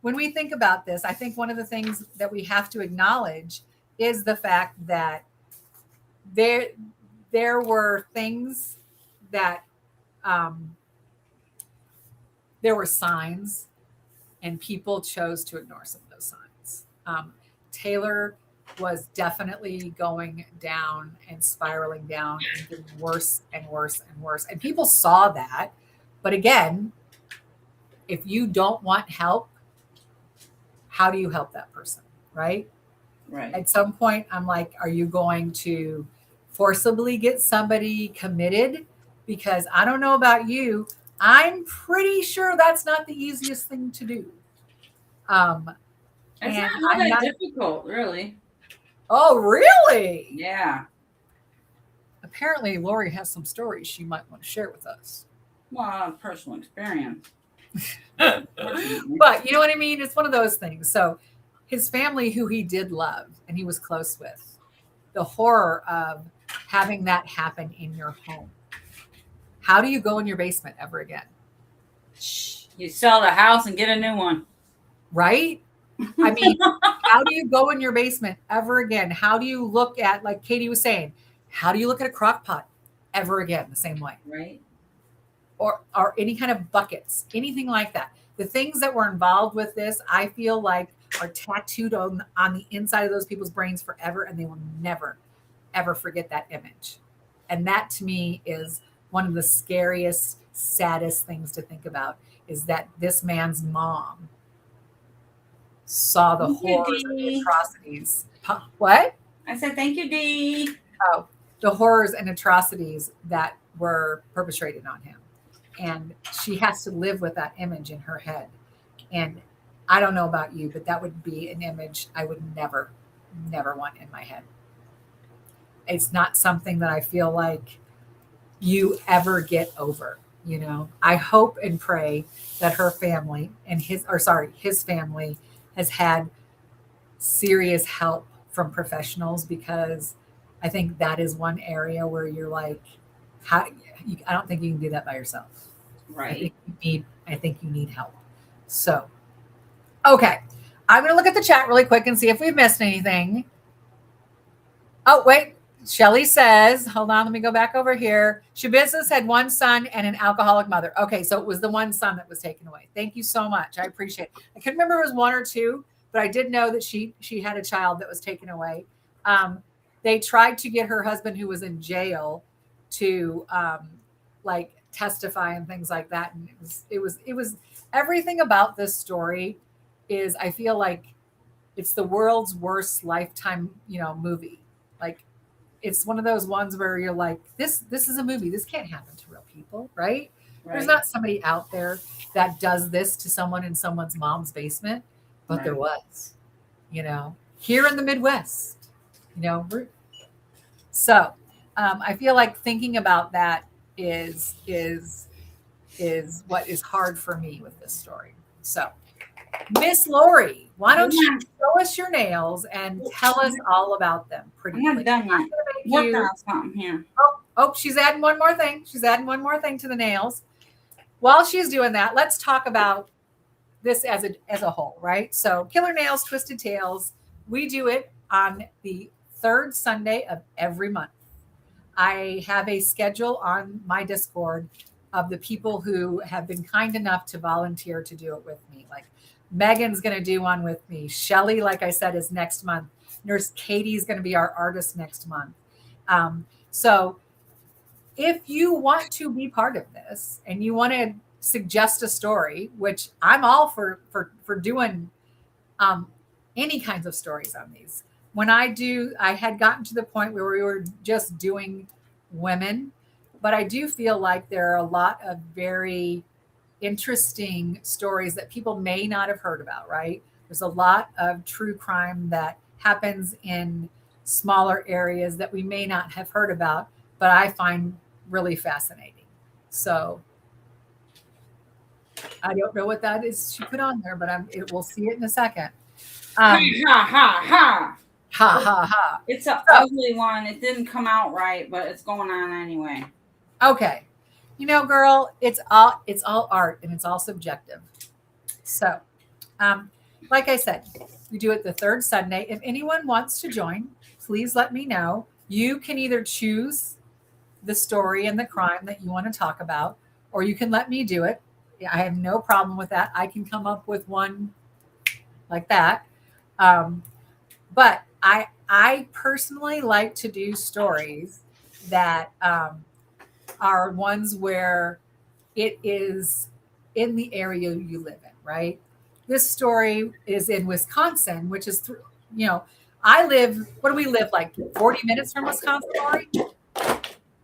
[SPEAKER 1] when we think about this, I think one of the things that we have to acknowledge is the fact that there were things that there were signs, and people chose to ignore some of those signs. Taylor was definitely going down and spiraling down and getting worse and worse and worse. And people saw that. But again, if you don't want help, how do you help that person? Right?
[SPEAKER 2] Right.
[SPEAKER 1] At some point, I'm like, are you going to forcibly get somebody committed? Because I don't know about you. I'm pretty sure that's not the easiest thing to do.
[SPEAKER 2] It's
[SPEAKER 1] And
[SPEAKER 2] not
[SPEAKER 1] I'm
[SPEAKER 2] that
[SPEAKER 1] not.
[SPEAKER 2] difficult, really.
[SPEAKER 1] Oh, really?
[SPEAKER 2] Yeah.
[SPEAKER 1] Apparently, Lori has some stories she might want to share with us.
[SPEAKER 2] Well, personal experience.
[SPEAKER 1] But you know what I mean? It's one of those things. So his family, who he did love and he was close with, the horror of having that happen in your home. How do you go in your basement ever again?
[SPEAKER 2] You sell the house and get a new one.
[SPEAKER 1] Right? I mean, how do you go in your basement ever again? How do you look at, like Katie was saying, how do you look at a crock pot ever again the same way?
[SPEAKER 2] Right.
[SPEAKER 1] Or any kind of buckets, anything like that. The things that were involved with this, I feel like are tattooed on the inside of those people's brains forever, and they will never, ever forget that image. And that to me is one of the scariest, saddest things to think about, is that this man's mom saw the
[SPEAKER 2] Thank you,
[SPEAKER 1] horrors and the
[SPEAKER 2] Dee.
[SPEAKER 1] atrocities. What?
[SPEAKER 2] I said, thank you, Dee.
[SPEAKER 1] Oh, the horrors and atrocities that were perpetrated on him. And she has to live with that image in her head. And I don't know about you, but that would be an image I would never, never want in my head. It's not something that I feel like you ever get over. You know, I hope and pray that her family and his family has had serious help from professionals, because I think that is one area where you're like, I don't think you can do that by yourself.
[SPEAKER 2] Right.
[SPEAKER 1] I think you need help. So, okay. I'm going to look at the chat really quick and see if we've missed anything. Oh, wait. Shelly says, hold on, let me go back over here. Schabusiness had one son and an alcoholic mother. Okay, so it was the one son that was taken away. Thank you so much. I appreciate it. I couldn't remember if it was one or two, but I did know that she had a child that was taken away. They tried to get her husband, who was in jail, to like testify and things like that. And it was everything about this story is, I feel like it's the world's worst Lifetime, movie. Like, it's one of those ones where you're like, this is a movie. This can't happen to real people, right? There's not somebody out there that does this to someone in someone's mom's basement, but there was, here in the Midwest, so I feel like thinking about that is what is hard for me with this story. So, Miss Lori, why don't you show us your nails and tell us all about them?
[SPEAKER 2] I'm not done yet. Look, got something here.
[SPEAKER 1] Oh, she's adding one more thing. She's adding one more thing to the nails. While she's doing that, let's talk about this as a whole, right? So, Killer Nails, Twisted Tales, we do it on the third Sunday of every month. I have a schedule on my Discord of the people who have been kind enough to volunteer to do it with me. Like, Megan's going to do one with me. Shelly, like I said, is next month. Nurse Katie is going to be our artist next month. So if you want to be part of this and you want to suggest a story, which I'm all for doing any kinds of stories on these. When I had gotten to the point where we were just doing women, but I do feel like there are a lot of very interesting stories that people may not have heard about, right? There's a lot of true crime that happens in smaller areas that we may not have heard about, but I find really fascinating. So I don't know what that is she put on there, but we'll see it in a second.
[SPEAKER 2] Ha ha ha.
[SPEAKER 1] Ha ha ha.
[SPEAKER 2] It's an ugly one. It didn't come out right, but it's going on anyway.
[SPEAKER 1] Okay. Girl, it's all art and it's all subjective. So, um, like I said, we do it the third Sunday. If anyone wants to join, please let me know. You can either choose the story and the crime that you want to talk about, or you can let me do it. Yeah, I have no problem with that. I can come up with one like that. Um, but I personally like to do stories that are ones where it is in the area you live in, right? This story is in Wisconsin, which is, I live, what do we live like 40 minutes from Wisconsin, Lori?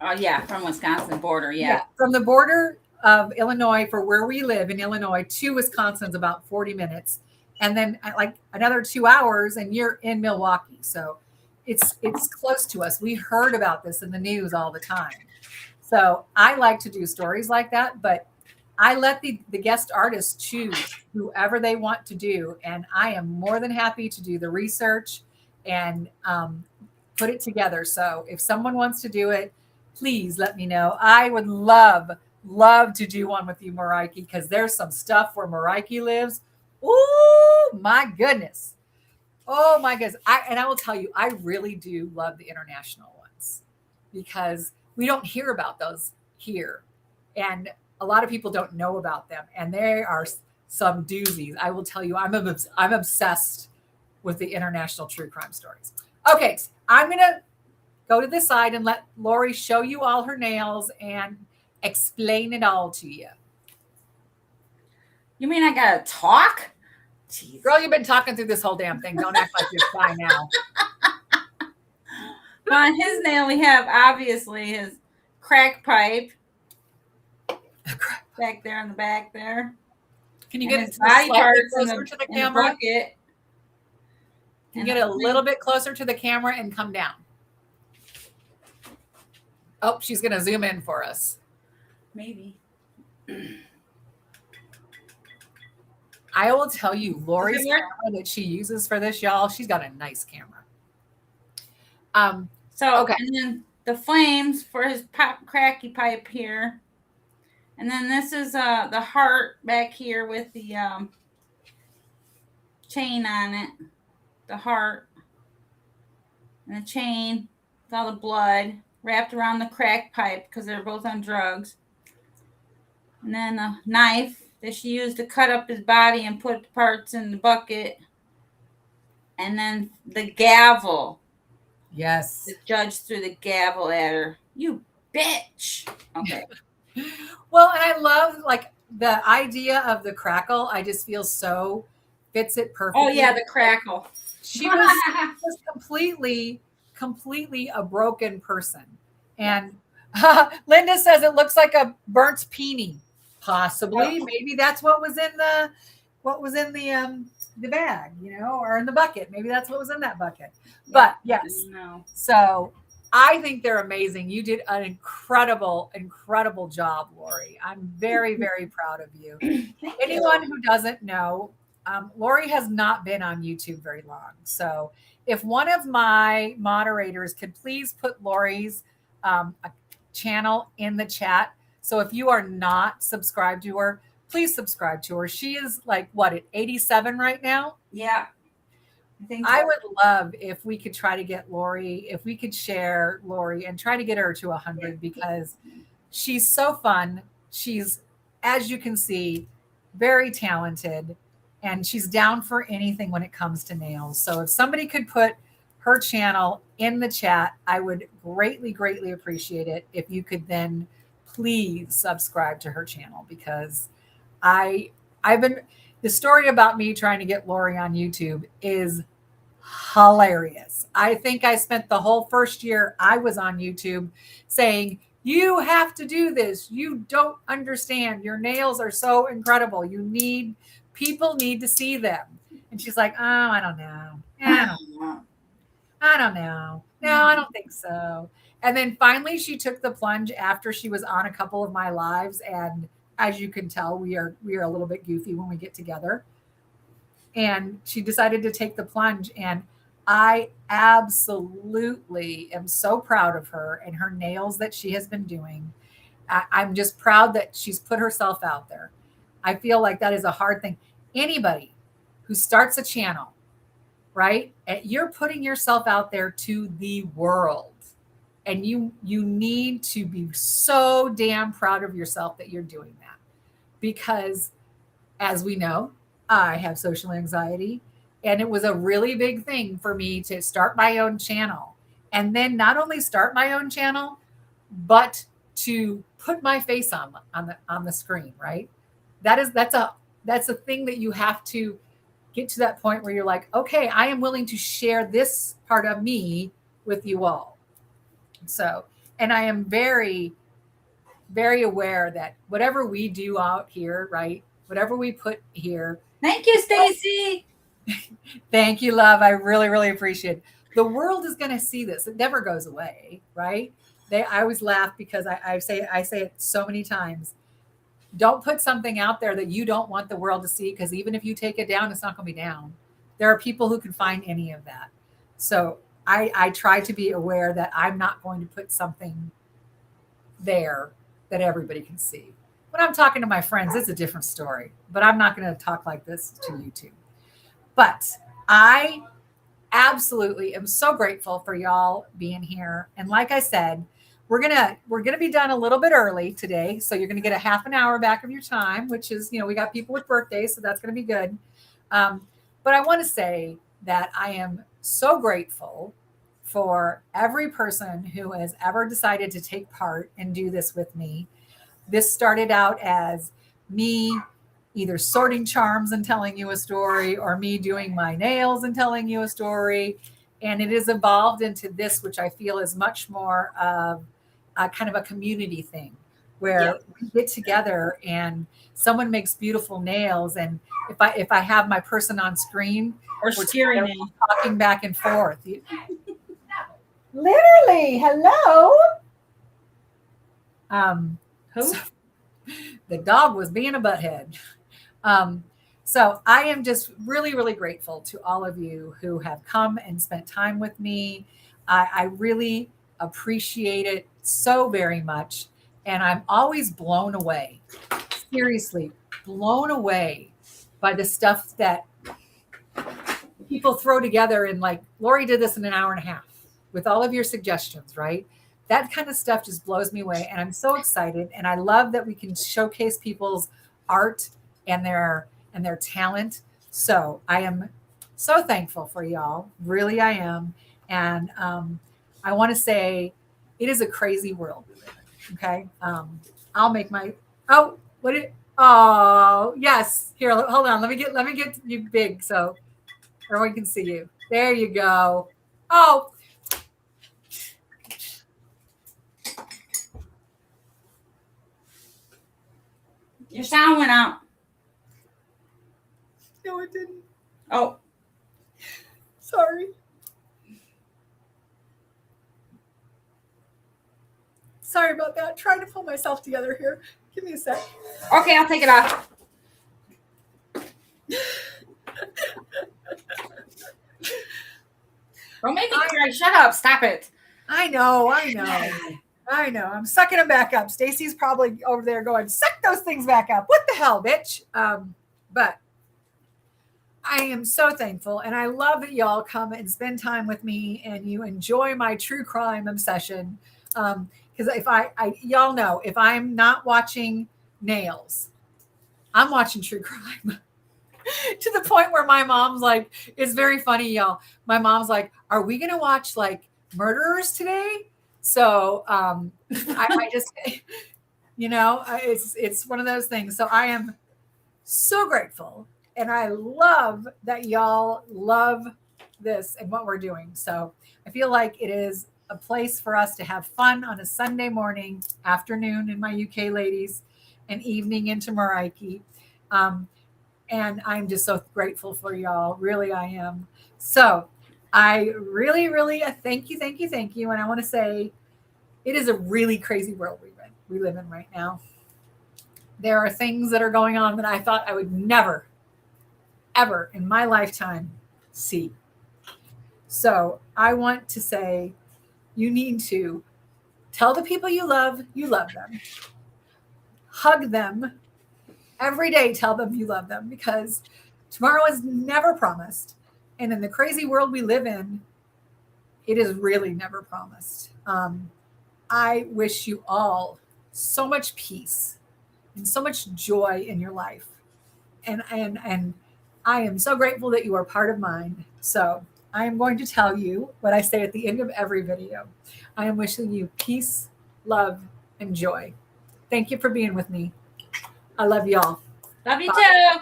[SPEAKER 2] Oh yeah, from Wisconsin border.
[SPEAKER 1] Yeah,
[SPEAKER 2] Yeah.
[SPEAKER 1] from the border of Illinois for where we live in Illinois to Wisconsin's about 40 minutes. And then like another 2 hours and you're in Milwaukee. So it's close to us. We heard about this in the news all the time. So I like to do stories like that, but I let the guest artists choose whoever they want to do. And I am more than happy to do the research and put it together. So if someone wants to do it, please let me know. I would love to do one with you, Maraiki, because there's some stuff where Maraiki lives. Oh my goodness. Oh my goodness. I will tell you, I really do love the international ones because we don't hear about those here. And a lot of people don't know about them. And there are some doozies. I will tell you, I'm obsessed with the international true crime stories. Okay, so I'm going to go to the side and let Lori show you all her nails and explain it all to you.
[SPEAKER 2] You mean I gotta talk? Jeez.
[SPEAKER 1] Girl, you've been talking through this whole damn thing. Don't act like you're shy now.
[SPEAKER 2] On his nail, we have obviously his crack pipe back there in the back there.
[SPEAKER 1] Can you
[SPEAKER 2] And
[SPEAKER 1] get
[SPEAKER 2] his
[SPEAKER 1] it
[SPEAKER 2] body
[SPEAKER 1] slightly
[SPEAKER 2] parts
[SPEAKER 1] closer to the
[SPEAKER 2] in the
[SPEAKER 1] camera?
[SPEAKER 2] bucket.
[SPEAKER 1] Can you get it a little bit closer to the camera and come down? Oh, she's going to zoom in for us.
[SPEAKER 2] Maybe.
[SPEAKER 1] I will tell you, Lori's
[SPEAKER 2] Does it work?
[SPEAKER 1] camera that she uses for this, y'all, she's got a nice camera.
[SPEAKER 2] So,
[SPEAKER 1] Okay.
[SPEAKER 2] and then the flames for his cracky pipe here. And then this is the heart back here with the chain on it. The heart and the chain with all the blood wrapped around the crack pipe because they're both on drugs. And then a knife that she used to cut up his body and put the parts in the bucket. And then the gavel.
[SPEAKER 1] Yes.
[SPEAKER 2] The judge threw the gavel at her. You bitch. Okay.
[SPEAKER 1] Well, and I love like the idea of the crackle. I just feel so fits it perfectly.
[SPEAKER 2] Oh yeah, the crackle.
[SPEAKER 1] She was completely a broken person. And Linda says it looks like a burnt peony. Possibly. Maybe that's what was in the bag, or in the bucket. Maybe that's what was in that bucket. But yes.
[SPEAKER 2] No.
[SPEAKER 1] So I think they're amazing. You did an incredible job, Lori. I'm very, very proud of you. Anyone who doesn't know, Lori has not been on YouTube very long. So if one of my moderators could please put Lori's channel in the chat. So if you are not subscribed to her, please subscribe to her. She is like, what, at 87 right now?
[SPEAKER 2] Yeah. I think so.
[SPEAKER 1] I would love if we could try to get Lori, if we could share Lori and try to get her to 100 because she's so fun. She's, as you can see, very talented and she's down for anything when it comes to nails. So if somebody could put her channel in the chat, I would greatly, greatly appreciate it. If you could then please subscribe to her channel because the story about me trying to get Lori on YouTube is hilarious. I think I spent the whole first year I was on YouTube saying, you have to do this. You don't understand. Your nails are so incredible. People need to see them. And she's like, oh, I don't know. I don't know. No, I don't think so. And then finally she took the plunge after she was on a couple of my lives. And as you can tell, we are a little bit goofy when we get together. And she decided to take the plunge. And I absolutely am so proud of her and her nails that she has been doing. I'm just proud that she's put herself out there. I feel like that is a hard thing. Anybody who starts a channel, right? You're putting yourself out there to the world. And you need to be so damn proud of yourself that you're doing that. Because as we know, I have social anxiety, and it was a really big thing for me to start my own channel. And then not only start my own channel, but to put my face on the screen, right? That's a thing that you have to get to that point where you're like, okay, I am willing to share this part of me with you all. So, and I am very, very aware that whatever we do out here, right? Whatever we put here.
[SPEAKER 2] Thank you, Stacy.
[SPEAKER 1] Thank you, love. I really, really appreciate it. The world is going to see this. It never goes away, right? I always laugh because I say it so many times. Don't put something out there that you don't want the world to see, because even if you take it down, it's not going to be down. There are people who can find any of that. So I try to be aware that I'm not going to put something there that everybody can see. When I'm talking to my friends, it's a different story, but I'm not going to talk like this to YouTube. But I absolutely am so grateful for y'all being here. And like I said, we're gonna be done a little bit early today, so you're gonna get a half an hour back of your time, which is, we got people with birthdays, so that's gonna be good. But I want to say that I am so grateful for every person who has ever decided to take part and do this with me. This started out as me either sorting charms and telling you a story, or me doing my nails and telling you a story. And it has evolved into this, which I feel is much more of a kind of a community thing, where we get together and someone makes beautiful nails. And if I have my person on screen,
[SPEAKER 2] Or steering me.
[SPEAKER 1] Talking back and forth. Literally, hello.
[SPEAKER 2] Who?
[SPEAKER 1] So the dog was being a butthead. So I am just really, really grateful to all of you who have come and spent time with me. I really appreciate it so very much. And I'm always blown away, seriously, blown away by the stuff that people throw together. And like, Lori did this in an hour and a half with all of your suggestions, right? That kind of stuff just blows me away. And I'm so excited. And I love that we can showcase people's art and their talent. So I am so thankful for y'all. Really, I am. And I want to say it is a crazy world we live in. Okay. I'll make my, yes. Here, hold on. Let me get you big so everyone can see you. There you go. Oh,
[SPEAKER 2] Your sound went out.
[SPEAKER 1] no, it didn't.
[SPEAKER 2] Oh,
[SPEAKER 1] Sorry. Sorry about that. Trying to pull myself together here. Give me a sec.
[SPEAKER 2] okay. I'll take it off. Don't make me cry. Shut up. Stop it.
[SPEAKER 1] I know. I'm sucking them back up. Stacy's probably over there going, suck those things back up. What the hell, bitch? But I am so thankful. And I love that y'all come and spend time with me and you enjoy my true crime obsession. Because if y'all know, if I'm not watching nails, I'm watching true crime. To the point where my mom's like, it's very funny, y'all. My mom's like, are we going to watch like murderers today? So I just, it's one of those things. So I am so grateful. And I love that y'all love this and what we're doing. So I feel like it is a place for us to have fun on a Sunday morning, afternoon in my UK ladies, and evening into Maraiki. And I'm just so grateful for y'all. Really, I am. So I really, really thank you. And I want to say it is a really crazy world we live in right now. There are things that are going on that I thought I would never, ever in my lifetime see. So I want to say you need to tell the people you love them. hug them every day. Tell them you love them, because tomorrow is never promised. And in the crazy world we live in, it is really never promised. I wish you all so much peace and so much joy in your life. And I am so grateful that you are part of mine. So I am going to tell you what I say at the end of every video. I am wishing you peace, love, and joy. Thank you for being with me. I love y'all.
[SPEAKER 2] Love you
[SPEAKER 1] Bye.
[SPEAKER 2] too.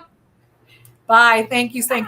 [SPEAKER 1] Bye. Thank you so much.